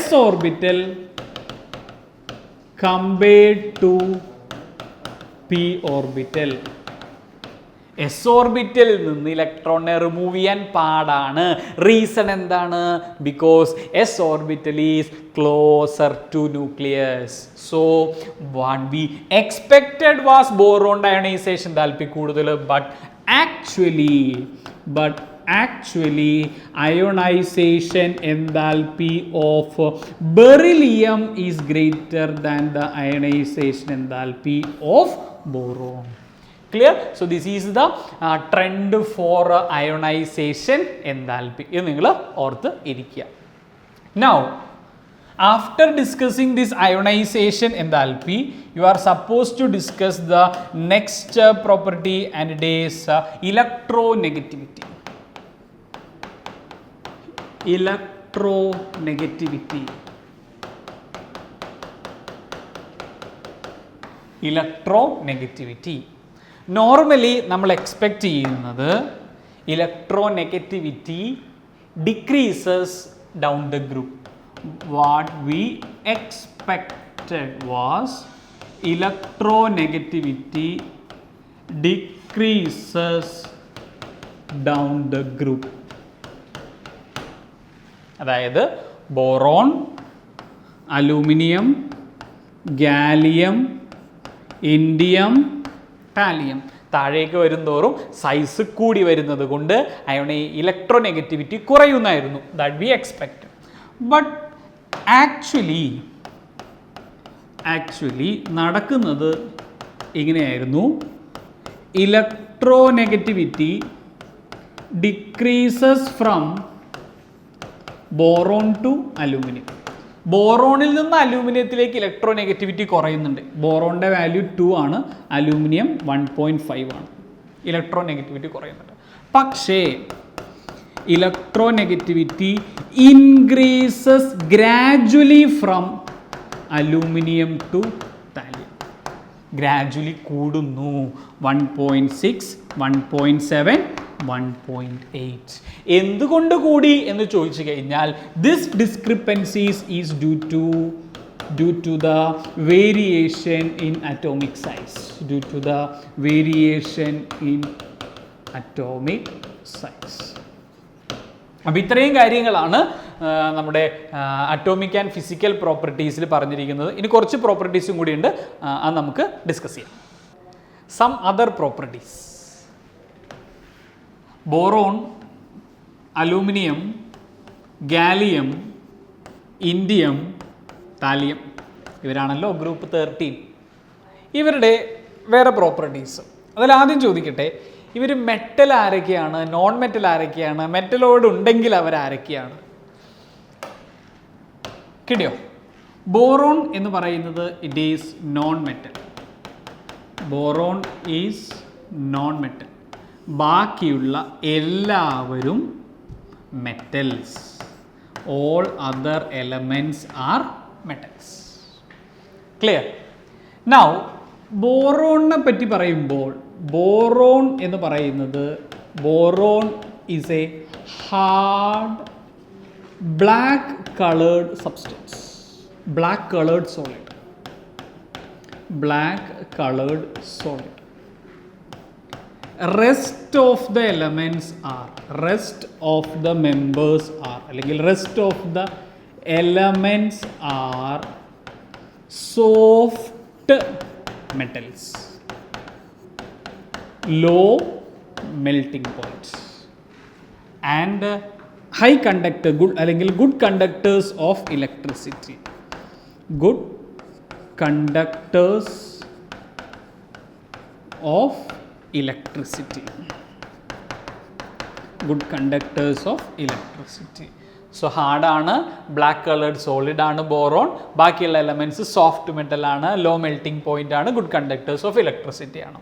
s orbital compared to p orbital. S ഓർബിറ്റലിൽ നിന്ന് ഇലക്ട്രോണിനെ remove ചെയ്യാൻ പാടാണ്. Reason എന്താണ്? Because s orbital is closer to nucleus. So what we expected was boron ionization enthalpy കൂടുതൽ, but actually ionization enthalpy of beryllium is greater than the ionization enthalpy of boron. Clear? So this is the trend for ionization enthalpy. ഇത് നിങ്ങൾ ഓർത്ത് ഇരിക്കുക. Now, after discussing this ionization enthalpy, you are supposed to discuss the next property, and it is electronegativity. Electronegativity. Electronegativity. Normally നമ്മൾ expect ചെയ്യുന്നത് electronegativity decreases down the group. What we expected was electronegativity decreases down the group. അതായത് boron, aluminium, gallium, indium, thallium താഴേക്ക് വരുന്തോറും size കൂടി വരുന്നത് കൊണ്ട് electronegativity കുറയുന്നായിരുന്നു that we expect. But actually നടക്കുന്നത് ഇങ്ങനെയായിരുന്നു. Electronegativity decreases from boron to aluminium. ബോറോണിൽ നിന്ന് അലൂമിനിയത്തിലേക്ക് ഇലക്ട്രോനെഗറ്റിവിറ്റി കുറയുന്നുണ്ട്. ബോറോണിൻ്റെ വാല്യൂ 2 ആണ്, അലൂമിനിയം 1.5 ആണ്. ഇലക്ട്രോനെഗറ്റിവിറ്റി കുറയുന്നുണ്ട്. പക്ഷേ electronegativity increases gradually from aluminium to thallium. Gradually കൂടുന്നു. 1.6, 1.7, 1.8. എന്തുകൊണ്ട് കൂടി എന്ന് ചോദിച്ചു കഴിഞ്ഞാൽ this discrepancies is due to the variation in atomic size. Due to the variation in atomic size. അപ്പോൾ ഇത്രയും കാര്യങ്ങളാണ് നമ്മുടെ അറ്റോമിക് ആൻഡ് ഫിസിക്കൽ പ്രോപ്പർട്ടീസിൽ പറഞ്ഞിരിക്കുന്നത്. ഇനി കുറച്ച് പ്രോപ്പർട്ടീസും കൂടിയുണ്ട്, അത് നമുക്ക് ഡിസ്കസ് ചെയ്യാം. Some other properties. Boron, aluminium, gallium, indium, thallium ഇവരാണല്ലോ ഗ്രൂപ്പ് 13. ഇവരുടെ വേറെ പ്രോപ്പർട്ടീസ്. അതിൽ ആദ്യം ചോദിക്കട്ടെ, ഇവർ മെറ്റൽ ആരൊക്കെയാണ്, നോൺ മെറ്റൽ ആരൊക്കെയാണ്, മെറ്റലോട് ഉണ്ടെങ്കിൽ അവരാരൊക്കെയാണ്? കിട്ടിയോ? ബോറോൺ എന്ന് പറയുന്നത് it is non metal. Boron is non metal. ബാക്കിയുള്ള എല്ലാവരും metals. All other elements are metals. Clear? Now ബോറോണിനെ പറ്റി പറയുമ്പോൾ ബോറോൺ എന്ന് പറയുന്നത് boron is a hard black coloured substance. Black coloured solid. Black coloured solid. Rest of the elements are, rest of the members are, അല്ലെങ്കിൽ rest of the elements are soft metals, low melting points and high conductor, good അല്ലെങ്കിൽ good conductors of electricity. Good conductors of electricity. Good conductors of electricity. So hard ആണ്, black coloured solid ആണ് boron. ബാക്കിയുള്ള elements soft metal ആണ്, low melting point ആണ്, good conductors of electricity ആണ്.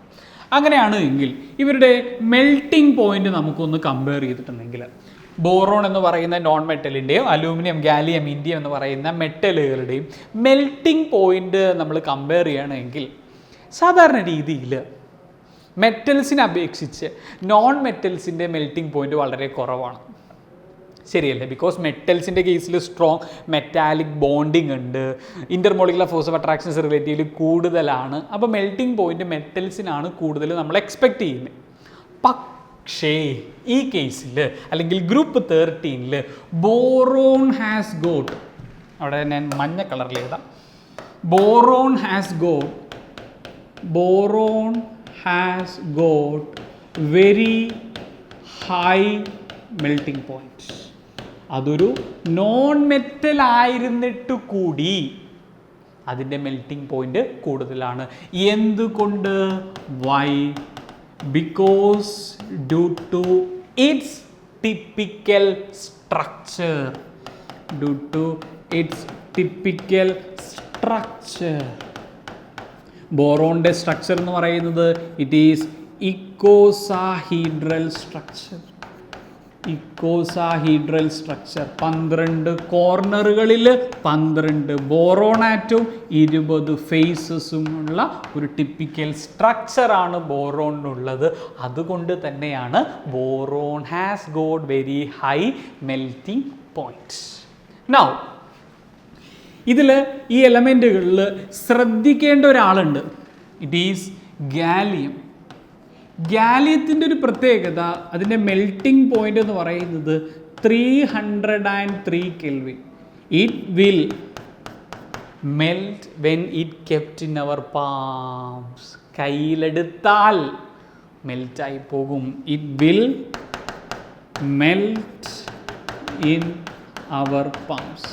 അങ്ങനെയാണ് എങ്കിൽ ഇവരുടെ മെൽറ്റിംഗ് പോയിന്റ് നമുക്കൊന്ന് കമ്പയർ ചെയ്തിട്ടുണ്ടെങ്കിൽ ബോറോൺ എന്ന് പറയുന്ന നോൺ മെറ്റലിൻ്റെയും അലൂമിനിയം, ഗാലിയം, ഇൻഡിയം എന്ന് പറയുന്ന മെറ്റലുകളുടെയും മെൽറ്റിംഗ് പോയിന്റ് നമ്മൾ കമ്പയർ ചെയ്യണമെങ്കിൽ സാധാരണ രീതിയിൽ മെറ്റൽസിനെ അപേക്ഷിച്ച് നോൺ മെറ്റൽസിൻ്റെ മെൽറ്റിംഗ് പോയിന്റ് വളരെ കുറവാണ്. ശരിയല്ലേ? ബിക്കോസ് മെറ്റൽസിൻ്റെ കേസിൽ സ്ട്രോങ് മെറ്റാലിക് ബോണ്ടിങ് ഉണ്ട്, intermolecular force of attractions relatively കൂടുതലാണ്. അപ്പോൾ മെൽറ്റിംഗ് പോയിന്റ് മെറ്റൽസിനാണ് കൂടുതൽ നമ്മൾ എക്സ്പെക്റ്റ് ചെയ്യുന്നത്. പക്ഷേ ഈ കേസിൽ അല്ലെങ്കിൽ ഗ്രൂപ്പ് 13 ബോറോൺ ഹാസ് ഗോട്ട്, അവിടെ ഞാൻ മഞ്ഞ കളറിൽ എഴുതാം, boron has got very high melting point. അതൊരു നോൺ മെറ്റൽ ആയിരുന്നിട്ട് കൂടി അതിൻ്റെ മെൽറ്റിംഗ് പോയിന്റ് കൂടുതലാണ്. എന്തുകൊണ്ട്? Why? Because due to its typical structure. Due to its typical structure. ബോറോണിൻ്റെ സ്ട്രക്ചർ എന്ന് പറയുന്നത് it is icosahedral structure. Icosahedral structure. 12 കോർണറുകളിൽ 12 ബോറോൺ ആറ്റവും 20 ഫേസസും ഉള്ള ഒരു ടിപ്പിക്കൽ സ്ട്രക്ചറാണ് ബോറോണിനുള്ളത്. അതുകൊണ്ട് തന്നെയാണ് boron has got very high melting point. Now ഇതിൽ ഈ എലമെൻറ്റുകളിൽ ശ്രദ്ധിക്കേണ്ട ഒരാളുണ്ട്. It is gallium. ഗാലിയത്തിൻ്റെ ഒരു പ്രത്യേകത, അതിൻ്റെ മെൽറ്റിംഗ് പോയിന്റ് എന്ന് പറയുന്നത് 303 kelvin. It will melt when it kept in our palms. കയ്യിലെടുത്താൽ മെൽറ്റായി പോകും. It will melt in our palms.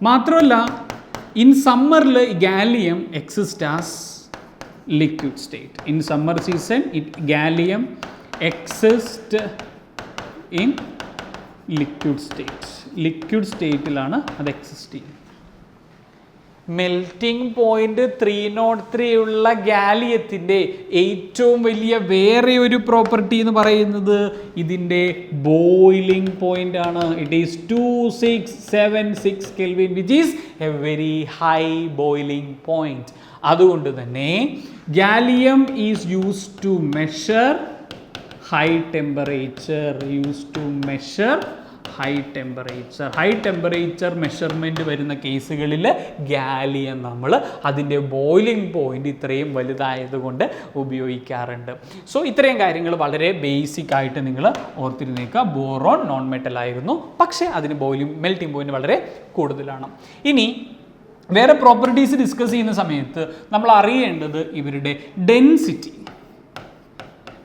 മാത്രമല്ല, ഇൻ സമ്മറിൽ gallium exist as liquid state. In summer season gallium exists in liquid state. Liquid state ലാണ് അത് exist ചെയ്യുന്നത്. Melting point 303 ഉള്ള ഗാലിയത്തിൻ്റെ ഏറ്റവും വലിയ വേറെ ഒരു പ്രോപ്പർട്ടി എന്ന് പറയുന്നത് ഇതിൻ്റെ ബോയിലിംഗ് പോയിന്റ് ആണ്. It is 2676 kelvin, which is a very high boiling point. അതുകൊണ്ട് തന്നെ gallium is used to measure high temperature. High temperature measurement വരുന്ന കേസുകളിൽ ഗാലിയം നമ്മൾ അതിൻ്റെ ബോയിലിംഗ് പോയിന്റ് ഇത്രയും വലുതായതുകൊണ്ട് ഉപയോഗിക്കാറുണ്ട്. സോ ഇത്രയും കാര്യങ്ങൾ വളരെ ബേസിക് ആയിട്ട് നിങ്ങൾ ഓർത്തിരുന്നേക്കുക. ബോറോൺ നോൺ മെറ്റൽ ആയിരുന്നു, പക്ഷേ അതിന് മെൽറ്റിംഗ് പോയിന്റ് വളരെ കൂടുതലാണ്. ഇനി വേറെ പ്രോപ്പർട്ടീസ് ഡിസ്കസ് ചെയ്യുന്ന സമയത്ത് നമ്മൾ അറിയേണ്ടത് ഇവരുടെ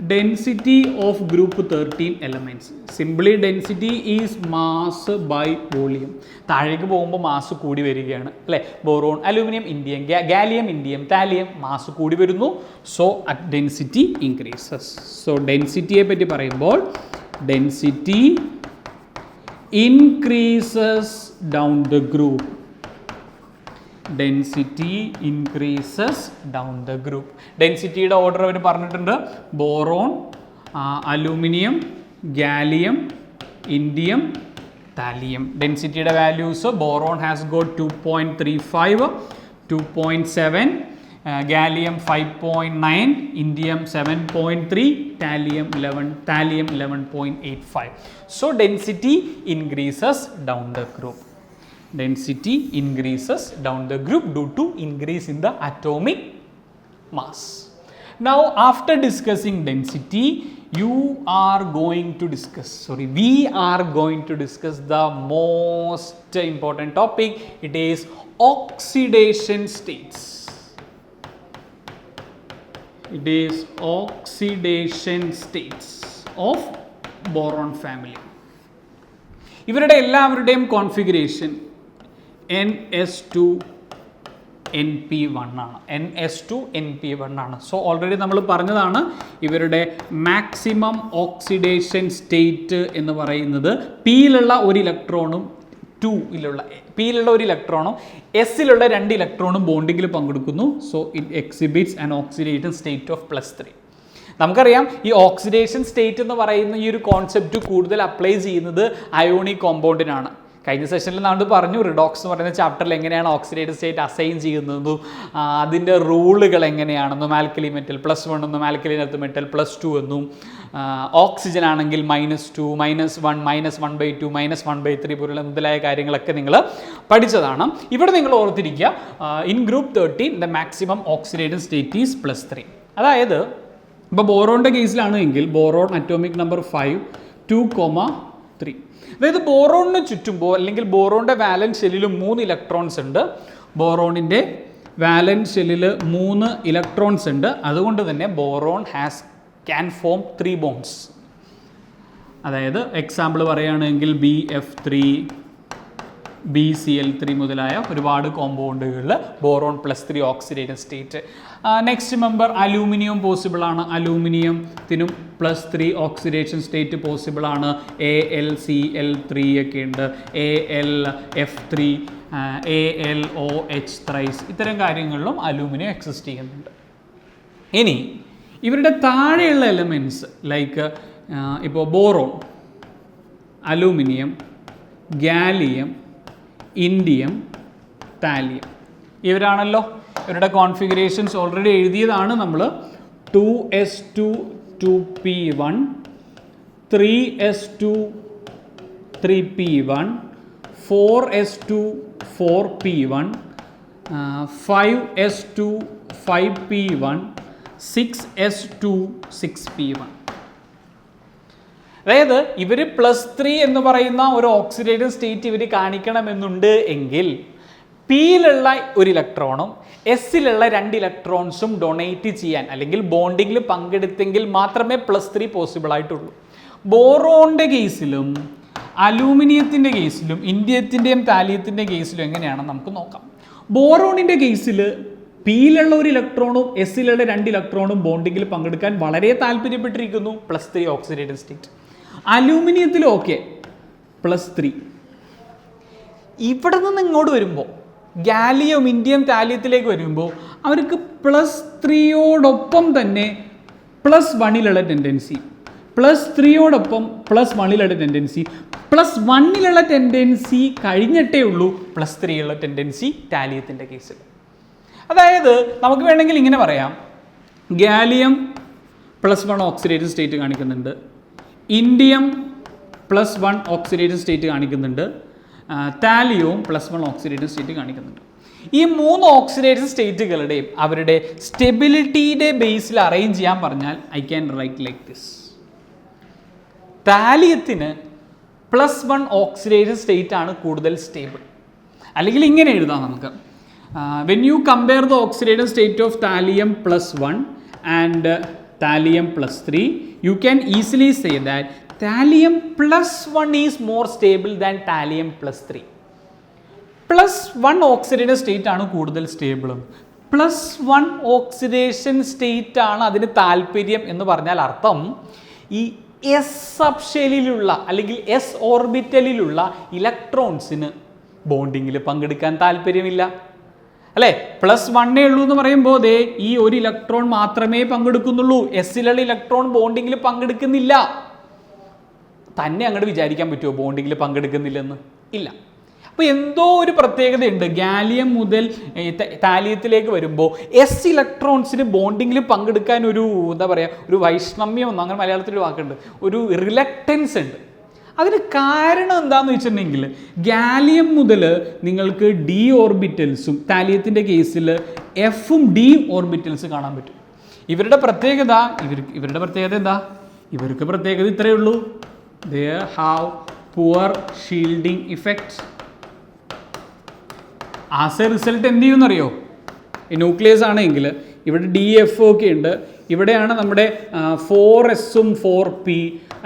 density of group 13 elements. Simply density is mass by volume. താഴേക്ക് പോകുമ്പോൾ മാസ് കൂടി വരികയാണ് അല്ലേ. Boron, aluminium, indium, gallium, indium, thallium mass കൂടി വരുന്നു. So density increases. സോ ഡെൻസിറ്റിയെ പറ്റി പറയുമ്പോൾ density increases down the group. Density increases down the group. ഡെൻസിറ്റിയുടെ ഓർഡർ അവർ പറഞ്ഞിട്ടുണ്ട്. Boron, aluminium, gallium, indium, thallium. ഡെൻസിറ്റിയുടെ values boron has got 2.35, 2.7, gallium 5.9, indium 7.3, thallium 11.85. So density increases down the group. Density increases down the group due to increase in the atomic mass. Now after discussing density, we are going to discuss the most important topic. It is oxidation states. Of boron family. ഇവരുടെ എല്ലാവരുടെയും configuration NS2NP1 ആണ്. NS2NP1 ആണ്. So already നമ്മൾ പറഞ്ഞതാണ് ഇവരുടെ maximum oxidation state എന്ന് പറയുന്നത് പിയിലുള്ള ഒരു ഇലക്ട്രോണും പിയിലുള്ള ഒരു ഇലക്ട്രോണും എസിലുള്ള 2 ഇലക്ട്രോണും ബോണ്ടിങ്ങിൽ പങ്കെടുക്കുന്നു. So it exhibits an oxidation state of +3. നമുക്കറിയാം ഈ ഓക്സിഡേഷൻ സ്റ്റേറ്റ് എന്ന് പറയുന്ന ഈ ഒരു കോൺസെപ്റ്റ് കൂടുതൽ അപ്ലൈ ചെയ്യുന്നത് അയോണിക് കോമ്പൗണ്ടിനാണ്. കഴിഞ്ഞ സെഷനിൽ നമ്മൾ പറഞ്ഞു റിഡോക്സ് എന്ന് പറയുന്ന ചാപ്റ്ററിൽ എങ്ങനെയാണ് ഓക്സിഡേറ്റീവ് സ്റ്റേറ്റ് അസൈൻ ചെയ്യുന്നതും അതിൻ്റെ റൂളുകൾ എങ്ങനെയാണെന്നും, ആൽക്കലി മെറ്റൽ +1 എന്നും ആൽക്കലിനകത്ത് മെറ്റൽ +2 എന്നും, ഓക്സിജൻ ആണെങ്കിൽ -2, -1, -1/2, -1/3 പോലുള്ള മുതലായ കാര്യങ്ങളൊക്കെ നിങ്ങൾ പഠിച്ചതാണ്. ഇവിടെ നിങ്ങൾ ഓർത്തിരിക്കുക, in group 13 the maximum oxidative state is +3. അതായത് ഇപ്പോൾ ബോറോണിൻ്റെ കേസിലാണെങ്കിൽ ബോറോൺ അറ്റോമിക് നമ്പർ 5, 2,3. അതായത് ബോറോണിന് ചുറ്റുമ്പോൾ അല്ലെങ്കിൽ ബോറോണിൻ്റെ വാലൻസ് ഷെല്ലിൽ 3 ഇലക്ട്രോൺസ് ഉണ്ട്. ബോറോണിൻ്റെ വാലൻസ് ഷെല്ലിൽ 3 ഇലക്ട്രോൺസ് ഉണ്ട്. അതുകൊണ്ട് തന്നെ ബോറോൺ ക്യാൻ ഫോം 3 ബോണ്ട്സ്. അതായത് എക്സാമ്പിൾ പറയുകയാണെങ്കിൽ BF3, BCl3 മുതലായ ഒരുപാട് കോമ്പൗണ്ടുകളിൽ boron +3 oxidated state. Next member aluminium possible ആണ്. അലൂമിനിയത്തിനും +3 ഓക്സിഡേഷൻ സ്റ്റേറ്റ് പോസിബിൾ ആണ്. AlCl3 ഒക്കെ ഉണ്ട്, AlF3, AlOH ത്രൈസ്, ഇത്തരം കാര്യങ്ങളിലും അലൂമിനിയം എക്സിസ്റ്റ് ചെയ്യുന്നുണ്ട്. ഇനി ഇവരുടെ താഴെയുള്ള എലമെൻറ്റ്സ് ലൈക്ക് ഇപ്പോൾ boron, aluminium, gallium, indium, thallium, ഇവരാണല്ലോ. ഇവരുടെ കോൺഫിഗറേഷൻസ് ഓൾറെഡി എഴുതിയതാണ് നമ്മൾ. 2s2 2p1, 3s2 3p1, 4s2 4p1, 5s2 5p1, 6s2 6p1. അതായത് ഇവർ +3 എന്ന് പറയുന്ന ഒരു ഓക്സിഡേറ്റീവ് സ്റ്റേറ്റ് ഇവർ കാണിക്കണമെന്നുണ്ട് എങ്കിൽ പിയിലുള്ള ഒരു ഇലക്ട്രോണും എസ്സിലുള്ള 2 ഇലക്ട്രോൺസും ഡൊണേറ്റ് ചെയ്യാൻ അല്ലെങ്കിൽ ബോണ്ടിങ്ങിൽ പങ്കെടുത്തെങ്കിൽ മാത്രമേ +3 പോസിബിൾ ആയിട്ടുള്ളൂ. ബോറോണിൻ്റെ കേസിലും അലൂമിനിയത്തിൻ്റെ കേസിലും ഇൻഡിയത്തിൻ്റെയും താലിയത്തിൻ്റെ കേസിലും എങ്ങനെയാണെന്ന് നമുക്ക് നോക്കാം. ബോറോണിൻ്റെ കേസിൽ പിയിലുള്ള ഒരു ഇലക്ട്രോണും എസ്സിലുള്ള 2 ഇലക്ട്രോണും ബോണ്ടിങ്ങിൽ പങ്കെടുക്കാൻ വളരെ താല്പര്യപ്പെട്ടിരിക്കുന്നു, +3 ഓക്സിഡേറ്റീവ് സ്റ്റേറ്റ്. അലൂമിനിയത്തിൽ ഓക്കെ +3. ഇവിടെ നിന്ന് ഇങ്ങോട്ട് വരുമ്പോൾ ഗാലിയം, ഇൻഡിയം, താലിയത്തിലേക്ക് വരുമ്പോൾ അവർക്ക് +3യോടൊപ്പം തന്നെ +1ലുള്ള ടെൻഡൻസി, +3യോടൊപ്പം +1ലുള്ള ടെൻഡൻസി, +1ലുള്ള ടെൻഡൻസി കഴിഞ്ഞിട്ടേ ഉള്ളൂ +3യുള്ള ടെൻഡൻസി താലിയത്തിൻ്റെ കേസിൽ. അതായത് നമുക്ക് വേണമെങ്കിൽ ഇങ്ങനെ പറയാം, ഗാലിയം +1 ഓക്സിഡേറ്റീവ് സ്റ്റേറ്റ് കാണിക്കുന്നുണ്ട്, ഇൻഡിയം +1 ഓക്സിഡേറ്റീവ് സ്റ്റേറ്റ് കാണിക്കുന്നുണ്ട്, താലിയവും +1 ഓക്സിഡേറ്റീവ് സ്റ്റേറ്റ് കാണിക്കുന്നുണ്ട്. ഈ 3 ഓക്സിഡേറ്റീവ് സ്റ്റേറ്റുകളുടെയും അവരുടെ സ്റ്റെബിലിറ്റിയുടെ ബേസിൽ അറേഞ്ച് ചെയ്യാൻ പറഞ്ഞാൽ I can write like this. താലിയത്തിന് +1 ഓക്സിഡേറ്റീവ് സ്റ്റേറ്റ് ആണ് കൂടുതൽ സ്റ്റേബിൾ. അല്ലെങ്കിൽ ഇങ്ങനെ എഴുതാം നമുക്ക്, when you compare the oxidative state of thallium +1 and thallium +3, you can easily say that thallium +1 is more stable than thallium +3. +1 oxidative state ആണ് കൂടുതൽ stable. +1 oxidation state ആണ് അതിന് താല്പര്യം എന്ന് പറഞ്ഞാൽ അർത്ഥം ഈ എസ് സബ്ഷെല്ലിലുള്ള അല്ലെങ്കിൽ എസ് ഓർബിറ്റലിലുള്ള ഇലക്ട്രോൺസിന് ബോണ്ടിങ്ങിൽ പങ്കെടുക്കാൻ താല്പര്യമില്ല, അല്ലേ? +1 ഉള്ളൂ എന്ന് പറയുമ്പോൾ ദേ ഈ ഒരു ഇലക്ട്രോൺ മാത്രമേ പങ്കെടുക്കുന്നുള്ളൂ, എസ്സിലുള്ള ഇലക്ട്രോൺ ബോണ്ടിങ്ങിൽ പങ്കെടുക്കുന്നില്ല. തന്നെ അങ്ങോട്ട് വിചാരിക്കാൻ പറ്റുമോ ബോണ്ടിങ്ങിൽ പങ്കെടുക്കുന്നില്ലെന്ന്? ഇല്ല. അപ്പോൾ എന്തോ ഒരു പ്രത്യേകതയുണ്ട്. ഗാലിയം മുതൽ താലിയത്തിലേക്ക് വരുമ്പോൾ എസ് ഇലക്ട്രോൺസിന് ബോണ്ടിങ്ങിൽ പങ്കെടുക്കാൻ ഒരു എന്താ പറയുക, ഒരു വൈഷമ്യം ഒന്നും, അങ്ങനെ മലയാളത്തിൽ വാക്കുണ്ട്, ഒരു റിലക്റ്റൻസ് ഉണ്ട്. അതിന് കാരണം എന്താണെന്ന് വെച്ചിട്ടുണ്ടെങ്കിൽ ഗാലിയം മുതൽ നിങ്ങൾക്ക് ഡി ഓർബിറ്റൽസും താലിയത്തിൻ്റെ കേസിൽ എഫും ഡി ഓർബിറ്റൽസ് കാണാൻ പറ്റും. ഇവരുടെ പ്രത്യേകത എന്താ? ഇവർക്ക് പ്രത്യേകത ഇത്രയേ ഉള്ളൂ, they have poor shielding effect. As a result എന്ത് ചെയ്യുമെന്നറിയോ? ഈ ന്യൂക്ലിയസ് ആണെങ്കിൽ ഇവിടെ DF ഒക്കെ ഉണ്ട്, ഇവിടെയാണ് നമ്മുടെ 4s-ഉം 4p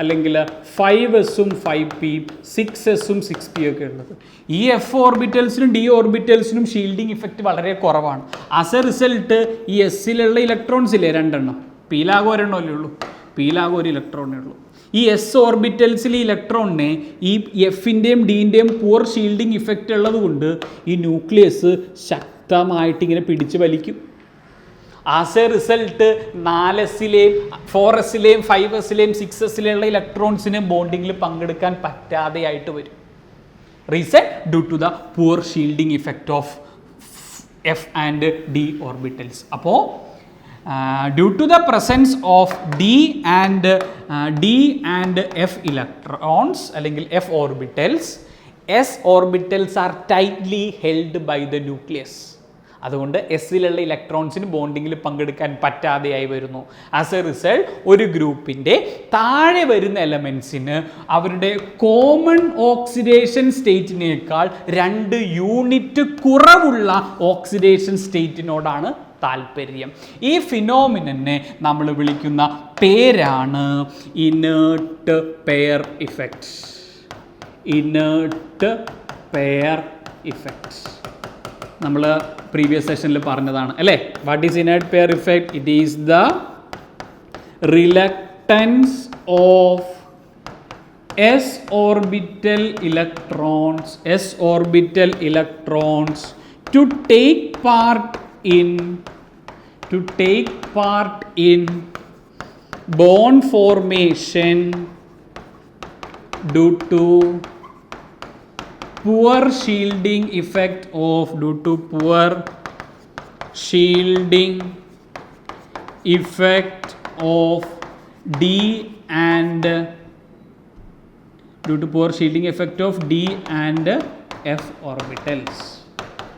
അല്ലെങ്കിൽ 5s-ഉം 5p 6s-ഉം 6p ഒക്കെ ഉള്ളത്. ഈ എഫ് ഓർബിറ്റൽസിനും ഡി ഓർബിറ്റൽസിനും ഷീൽഡിങ് ഇഫക്റ്റ് വളരെ കുറവാണ്. ആസ് എ റിസൾട്ട് ഈ എസ്സിലുള്ള ഇലക്ട്രോൺസ് ഇല്ലേ 2 എണ്ണം, പിയിലാകെ ഒരെണ്ണമല്ലേ ഉള്ളൂ, പിയിലാകെ ഒരു ഇലക്ട്രോണേ ഉള്ളൂ. ഈ എസ് ഓർബിറ്റൽസിൽ ഈ ഇലക്ട്രോണിനെ ഈ എഫിൻ്റെയും ഡിൻ്റെയും പുവർ ഷീൽഡിങ് ഇഫക്റ്റ് ഉള്ളത് കൊണ്ട് ഈ ന്യൂക്ലിയസ് ശക്തമായിട്ട് ഇങ്ങനെ പിടിച്ച് വലിക്കും. ആസ് എ റിസൾട്ട് 4s-ലെയും 4s-ലെയും 5s-ലെയും 6s-ലെയുള്ള ഇലക്ട്രോൺസിന് ബോണ്ടിങ്ങിൽ പങ്കെടുക്കാൻ പറ്റാതെയായിട്ട് വരും. Reason due to the poor shielding effect of f and d orbitals. അപ്പോൾ due to the presence of d and f electrons അല്ലെങ്കിൽ f orbitals, s orbitals are tightly held by the nucleus. അതുകൊണ്ട് എസ്സിലുള്ള ഇലക്ട്രോൺസിന് ബോണ്ടിങ്ങിൽ പങ്കെടുക്കാൻ പറ്റാതെയായി വരുന്നു. As a result ഒരു ഗ്രൂപ്പിൻ്റെ താഴെ വരുന്ന എലമെൻസിന് അവരുടെ കോമൺ ഓക്സിഡേഷൻ സ്റ്റേറ്റിനേക്കാൾ 2 യൂണിറ്റ് കുറവുള്ള ഓക്സിഡേഷൻ സ്റ്റേറ്റിനോടാണ് താല്പര്യം. ഈ ഫിനോമിനനെ നമ്മൾ വിളിക്കുന്ന പേരാണ് inert pair effect. Inert pair effect. നമ്മൾ പ്രീവിയസ് സെഷനിൽ പറഞ്ഞതാണ് അല്ലേ? What is inert pair effect? It is the reluctance of s orbital electrons to take part in bond formation due to poor shielding effect of d and f orbitals.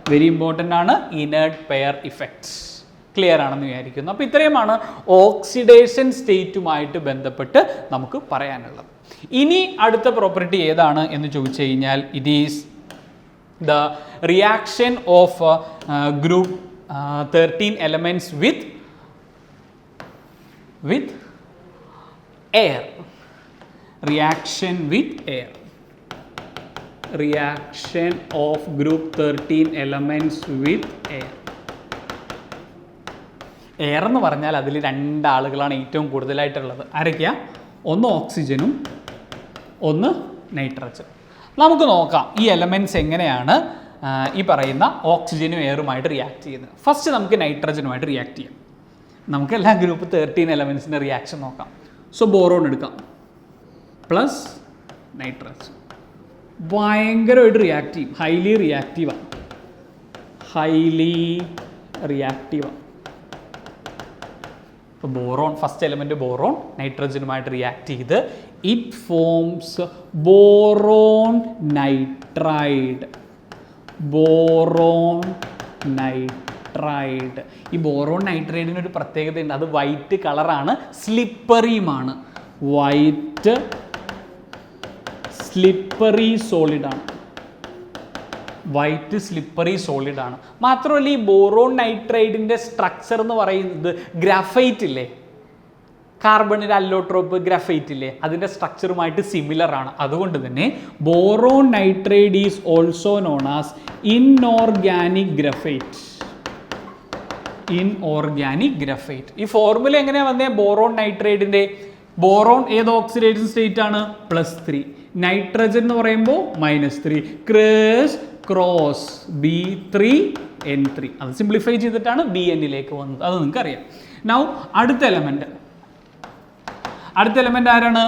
Very important ആണ് inert pair effects. Clear ആണെന്ന് വിചാരിക്കുന്നു. അപ്പോൾ ഇത്രയുമാണ് oxidation സ്റ്റേറ്റുമായിട്ട് ബന്ധപ്പെട്ട് നമുക്ക് പറയാനുള്ളത്. ഇനി അടുത്ത പ്രോപ്പർട്ടി ഏതാണ് എന്ന് ചോദിച്ചു കഴിഞ്ഞാൽ it is the reaction of group 13 elements with air. Reaction of group 13 elements with air. Air എന്ന് പറഞ്ഞാൽ അതിൽ രണ്ടാളുകളാണ് ഏറ്റവും കൂടുതലായിട്ടുള്ളത്. ആരൊക്കെയാ? ഒന്ന് ഓക്സിജനും ഒന്ന് നൈട്രജൻ. നമുക്ക് നോക്കാം ഈ എലമെൻറ്റ്സ് എങ്ങനെയാണ് ഈ പറയുന്ന ഓക്സിജനും എയറുമായിട്ട് റിയാക്ട് ചെയ്യുന്നത്. ഫസ്റ്റ് നമുക്ക് നൈട്രജനുമായിട്ട് റിയാക്ട് ചെയ്യാം. നമുക്ക് എല്ലാ ഗ്രൂപ്പ് 13 എലമെൻറ്റ്സിൻ്റെ റിയാക്ഷൻ നോക്കാം. സോ ബോറോൺ എടുക്കാം പ്ലസ് നൈട്രജൻ. ഭയങ്കരമായിട്ട് റിയാക്ട് ചെയ്യും. ഹൈലി റിയാക്റ്റീവാണ്. ഇപ്പോൾ ബോറോൺ, ഫസ്റ്റ് എലമെൻറ്റ് ബോറോൺ നൈട്രജനുമായിട്ട് റിയാക്ട് ചെയ്ത് ഇറ്റ് ഫോംസ് ബോറോൺ നൈട്രൈഡ്. ഈ ബോറോൺ നൈട്രൈഡിന് ഒരു പ്രത്യേകതയുണ്ട്. അത് വൈറ്റ് കളറാണ്, സ്ലിപ്പറിയുമാണ്. സ്ലിപ്പറി സോളിഡാണ്. മാത്രമല്ല ഈ ബോറോൺ നൈട്രൈഡിൻ്റെ സ്ട്രക്ചർ എന്ന് പറയുന്നത് ഗ്രാഫൈറ്റ് ഇല്ലേ, കാർബണിൻ്റെ അല്ലോട്രോപ്പ് ഗ്രാഫൈറ്റ് ഇല്ലേ, അതിൻ്റെ സ്ട്രക്ചറുമായിട്ട് സിമിലർ ആണ്. അതുകൊണ്ട് തന്നെ boron nitride is also known as inorganic graphite. ഈ ഫോർമുല എങ്ങനെയാണ് വന്നേ? ബോറോൺ നൈട്രൈഡിൻ്റെ ബോറോൺ ഏത് ഓക്സിഡേഷൻ സ്റ്റേറ്റ് ആണ്? +3. നൈട്രജൻ എന്ന് പറയുമ്പോൾ -3. Cross B3N3. അത് സിംപ്ലിഫൈ ചെയ്തിട്ടാണ് BN വന്നത്. അത് നിങ്ങൾക്ക് അറിയാം. നൗ അടുത്ത എലമെന്റ് ആരാണ്?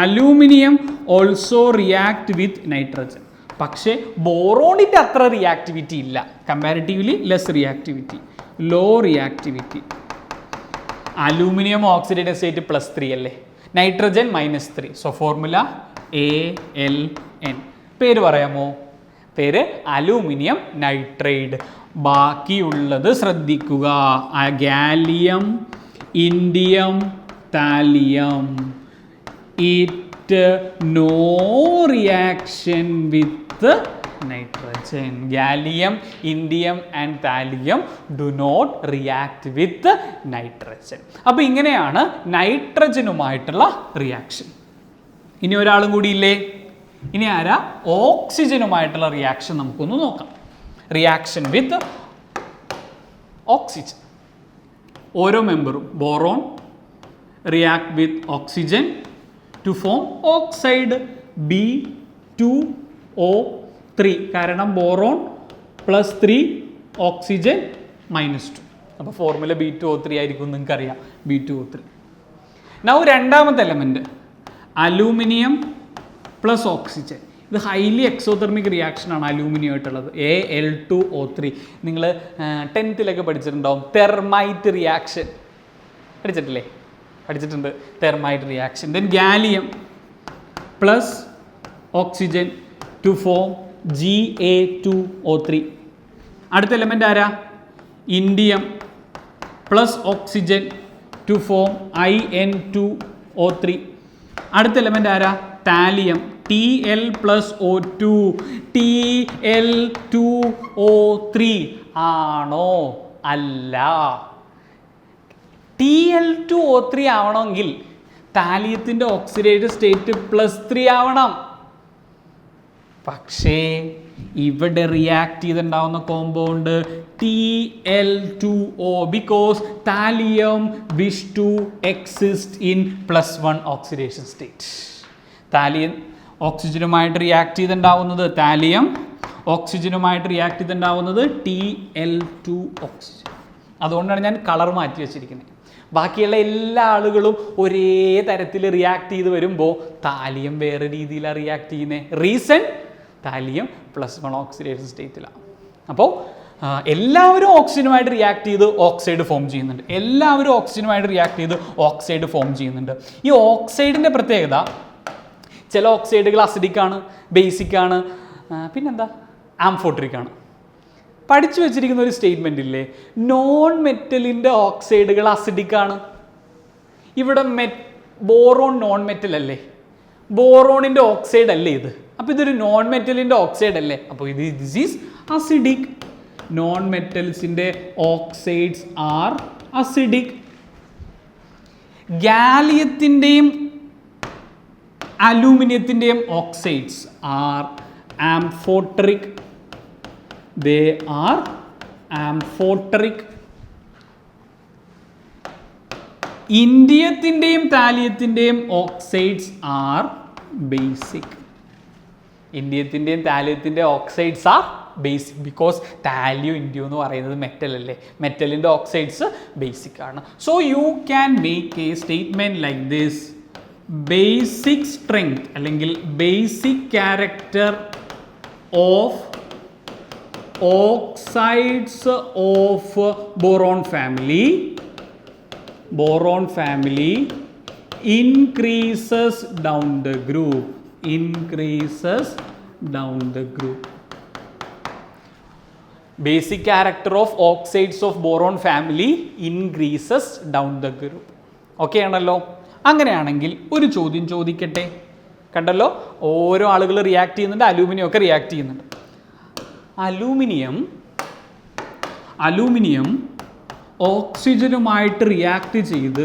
Aluminium also react with nitrogen. പക്ഷേ ബോറോണിൻ്റെ അത്ര റിയാക്ടിവിറ്റി ഇല്ല. Comparatively low reactivity. Aluminium oxidative state +3 അല്ലേ, നൈട്രജൻ -3. So formula ALN. പേര് പറയാമോ? പേര് അലൂമിനിയം നൈട്രൈഡ്. ബാക്കിയുള്ളത് ശ്രദ്ധിക്കുക. Gallium, indium, thallium. It no reaction with nitrogen. Gallium, indium and thallium do not react with nitrogen. അപ്പോൾ ഇങ്ങനെയാണ് നൈട്രജനുമായിട്ടുള്ള റിയാക്ഷൻ. ഇനി ഒരാളും കൂടി ഇല്ലേ? ഇനി ആരാ? ഓക്സിജനുമായിട്ടുള്ള റിയാക്ഷൻ നമുക്കൊന്ന് നോക്കാം. Reaction with oxygen. ഓരോ മെമ്പറും boron react with oxygen to form oxide B2O3. കാരണം ബോറോൺ +3 ഓക്സിജൻ -2. അപ്പോൾ ഫോർമുല B2O3 ആയിരിക്കും, നിങ്ങൾക്കറിയാം B2O3. നൗ രണ്ടാമത്തെ എലമെൻറ്റ് അലൂമിനിയം പ്ലസ് ഓക്സിജൻ. ഇത് ഹൈലി എക്സോതെർമിക് റിയാക്ഷനാണ് അലൂമിനിയം ആയിട്ടുള്ളത്. Al2O3. നിങ്ങൾ 10th പഠിച്ചിട്ടുണ്ടാവും. തെർമൈറ്റ് റിയാക്ഷൻ പഠിച്ചിട്ടില്ലേ? പഠിച്ചിട്ടുണ്ട്, thermite reaction. Then gallium plus oxygen to form Ga2O3. അടുത്ത എലമെൻ്റ് ആരാ? Indium plus oxygen to form In2O3. അടുത്ത എലമെൻ്റ് ആരാ? താലിയം. Tl+O2 Tl2O3 ആണോ? അല്ല. Tl2O3 ആവണമെങ്കിൽ താലിയത്തിൻ്റെ ഓക്സിഡേറ്റീവ് സ്റ്റേറ്റ് +3 ആവണം. പക്ഷേ ഇവിടെ റിയാക്ട് ചെയ്തുണ്ടാവുന്ന compound Tl2O because thallium wish to exist in +1 oxidation state. Thallium ഓക്സിജനുമായിട്ട് റിയാക്ട് ചെയ്തുണ്ടാവുന്നത് Tl2 ഓക്സിജൻ. അതുകൊണ്ടാണ് ഞാൻ കളർ മാറ്റി വെച്ചിരിക്കുന്നത്. ബാക്കിയുള്ള എല്ലാ ആളുകളും ഒരേ തരത്തിൽ റിയാക്ട് ചെയ്ത് വരുമ്പോൾ താലിയം വേറെ രീതിയിലാണ് റിയാക്ട് ചെയ്യുന്നത്. റീസൺ താലിയം +1 ഓക്സിഡേഷൻ സ്റ്റേറ്റിലാണ്. അപ്പോൾ എല്ലാവരും ഓക്സിജനുമായിട്ട് റിയാക്ട് ചെയ്ത് ഓക്സൈഡ് ഫോം ചെയ്യുന്നുണ്ട്. ഈ ഓക്സൈഡിൻ്റെ പ്രത്യേകത, ചില ഓക്സൈഡുകൾ അസിഡിക് ആണ്, ബേസിക് ആണ്, പിന്നെന്താ ആംഫോട്രിക് ആണ്. പഠിച്ചു വെച്ചിരിക്കുന്ന ഒരു സ്റ്റേറ്റ്മെൻ്റ് ഇല്ലേ, നോൺ മെറ്റലിൻ്റെ ഓക്സൈഡുകൾ അസിഡിക് ആണ്. ഇവിടെ ബോറോൺ നോൺ മെറ്റൽ അല്ലേ, ബോറോണിൻ്റെ ഓക്സൈഡ് അല്ലേ ഇത്. അപ്പോൾ ഇതൊരു നോൺ മെറ്റലിൻ്റെ ഓക്സൈഡ് അല്ലേ, അപ്പോൾ ദിസ് ഈസ് അസിഡിക്. നോൺ മെറ്റൽസിൻ്റെ ഓക്സൈഡ്സ് ആർ അസിഡിക്. ഗാലിയത്തിൻ്റെയും അലൂമിനിയത്തിൻ്റെയും oxides are amphoteric. They are amphoteric. ഇന്ഡിയത്തിൻ്റെയും താലിയത്തിൻ്റെയും ഓക്സൈഡ്സ് ആർ ബേസിക്. ബിക്കോസ് താലിയോ ഇന്ത്യോ എന്ന് പറയുന്നത് മെറ്റൽ അല്ലേ, മെറ്റലിൻ്റെ ഓക്സൈഡ്സ് ബേസിക് ആണ്. So you can make a statement like this: basic strength അല്ലെങ്കിൽ basic character of oxides of boron family increases down the group. Basic character of oxides of boron family increases down the group. Okay ആണല്ലോ? അങ്ങനെയാണെങ്കിൽ ഒരു ചോദ്യം ചോദിക്കട്ടെ. കണ്ടല്ലോ, ഓരോ ആളുകൾ react ചെയ്യുന്നുണ്ട്, അലൂമിനിയം ഒക്കെ റിയാക്ട് ചെയ്യുന്നുണ്ട്. അലൂമിനിയം ഓക്സിജനുമായിട്ട് റിയാക്ട് ചെയ്ത്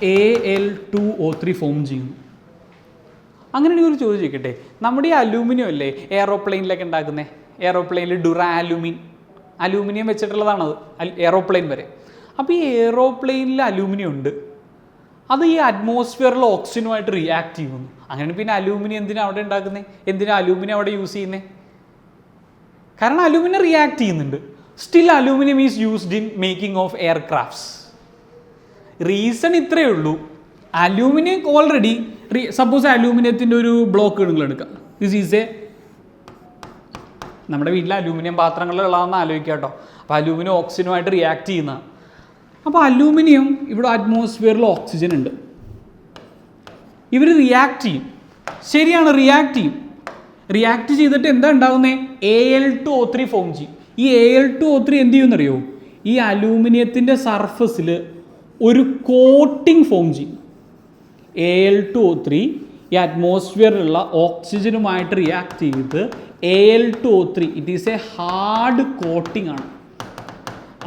Al2O3 ഫോം ചെയ്യുന്നു. അങ്ങനെയാണെങ്കിൽ ഒരു ചോദ്യം ചോദിക്കട്ടെ, നമ്മുടെ ഈ അലൂമിനിയം അല്ലേ എയറോപ്ലെയിനിലൊക്കെ ഉണ്ടാക്കുന്നത്? എയറോപ്ലെയിനിൽ അലൂമിനിയം വെച്ചിട്ടുള്ളതാണത് എയറോപ്ലെയിൻ വരെ. അപ്പോൾ ഈ എയറോപ്ലെയിനിൽ അലൂമിനിയം ഉണ്ട്, അത് ഈ അറ്റ്മോസ്ഫിയറിൽ ഓക്സിജനുമായിട്ട് റിയാക്ട് ചെയ്യുന്നു. അങ്ങനെ പിന്നെ അലൂമിനിയം എന്തിനാണ് അവിടെ ഉണ്ടാക്കുന്നത്? എന്തിനാണ് അലൂമിനിയം അവിടെ യൂസ് ചെയ്യുന്നത്? കാരണം അലൂമിനിയം റിയാക്ട് ചെയ്യുന്നുണ്ട്. Still aluminium is used in making of aircrafts. Reason ഇത്രയേ ഉള്ളൂ. അലൂമിനിയം ഓൾറെഡി, സപ്പോസ് അലൂമിനിയത്തിൻ്റെ ഒരു ബ്ലോക്ക് നിങ്ങൾ എടുക്കുക. ദിസ് ഈസ് നമ്മുടെ വീട്ടിലെ അലൂമിനിയം പാത്രങ്ങളിലുള്ളതെന്ന് ആലോചിക്കുക കേട്ടോ. അപ്പോൾ അലൂമിനിയം ഓക്സിജനുമായിട്ട് റിയാക്ട് ചെയ്യുന്നതാണ്. അപ്പോൾ അലൂമിനിയം ഇവിടെ അറ്റ്മോസ്ഫിയറിൽ ഓക്സിജൻ ഉണ്ട്, ഇവർ റിയാക്ട് ചെയ്യും. ശരിയാണ്, റിയാക്ട് ചെയ്തിട്ട് എന്താ ഉണ്ടാകുന്നത്? Al2O3 ഫോം ചെയ്യും. ഈ Al2O3 എന്ത് ചെയ്യുമെന്നറിയോ? ഈ അലൂമിനിയത്തിൻ്റെ സർഫസിൽ ഒരു കോട്ടിംഗ് ഫോം ചെയ്യും. Al2O3 ഈ അറ്റ്മോസ്ഫിയറിലുള്ള ഓക്സിജനുമായിട്ട് റിയാക്ട് ചെയ്ത് Al2O3 it is a hard coating ആണ്.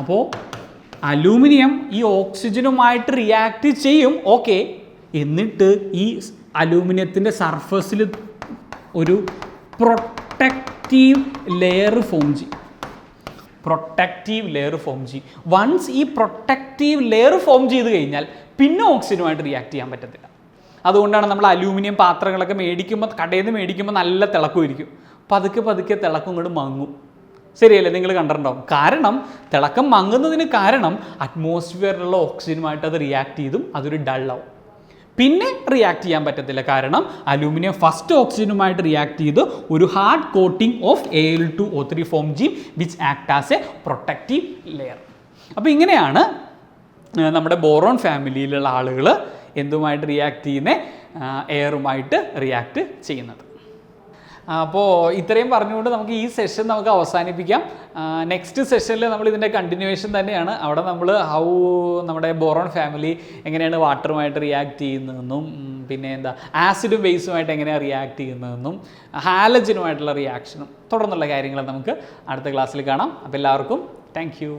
അപ്പോൾ അലൂമിനിയം ഈ ഓക്സിജനുമായിട്ട് റിയാക്ട് ചെയ്യും, ഓക്കെ. എന്നിട്ട് ഈ അലൂമിനിയത്തിൻ്റെ സർഫസിൽ ഒരു പ്രൊട്ടക്റ്റീവ് ലെയർ ഫോം ചെയ്യും. വൺസ് ഈ പ്രൊട്ടക്റ്റീവ് ലെയർ ഫോം ചെയ്ത് കഴിഞ്ഞാൽ പിന്നെ ഓക്സിജനുമായിട്ട് റിയാക്ട് ചെയ്യാൻ പറ്റത്തില്ല. അതുകൊണ്ടാണ് നമ്മൾ അലൂമിനിയം പാത്രങ്ങളൊക്കെ കടയിൽ നിന്ന് മേടിക്കുമ്പോൾ നല്ല തിളക്കമായിരിക്കും, പതുക്കെ തിളക്കം ഇങ്ങോട്ട് മങ്ങും. ശരിയല്ലേ? നിങ്ങൾ കണ്ടിട്ടുണ്ടാവും. കാരണം തിളക്കം മങ്ങുന്നതിന് കാരണം അറ്റ്മോസ്ഫിയറിലുള്ള ഓക്സിജനുമായിട്ട് അത് റിയാക്ട് ചെയ്തും അതൊരു ഡള്ളാവും, പിന്നെ റിയാക്ട് ചെയ്യാൻ പറ്റത്തില്ല. കാരണം അലൂമിനിയം ഫസ്റ്റ് ഓക്സിജനുമായിട്ട് റിയാക്ട് ചെയ്ത് ഒരു hard coating of Al2O3 form ചെയ്യും, which act as a protective layer. അപ്പോൾ ഇങ്ങനെയാണ് നമ്മുടെ ബോറോൺ ഫാമിലിയിലുള്ള ആളുകൾ എന്തുമായിട്ട് റിയാക്ട് ചെയ്യുന്നത്? എയറുമായിട്ട് റിയാക്ട് ചെയ്യുന്നത്. അപ്പോൾ ഇത്രയും പറഞ്ഞുകൊണ്ട് നമുക്ക് ഈ സെഷൻ നമുക്ക് അവസാനിപ്പിക്കാം. നെക്സ്റ്റ് സെഷനിൽ നമ്മൾ ഇതിൻ്റെ കണ്ടിന്യൂവേഷൻ തന്നെയാണ്. അവിടെ നമ്മൾ നമ്മുടെ ബോറോൺ ഫാമിലി എങ്ങനെയാണ് വാട്ടറുമായിട്ട് റിയാക്ട് ചെയ്യുന്നതെന്നും, പിന്നെ ആസിഡും ബേസുമായിട്ട് എങ്ങനെയാണ് റിയാക്ട് ചെയ്യുന്നതെന്നും, ഹാലജനുമായിട്ടുള്ള റിയാക്ഷനും തുടർന്നുള്ള കാര്യങ്ങൾ നമുക്ക് അടുത്ത ക്ലാസ്സിൽ കാണാം. അപ്പോൾ എല്ലാവർക്കും താങ്ക് യു.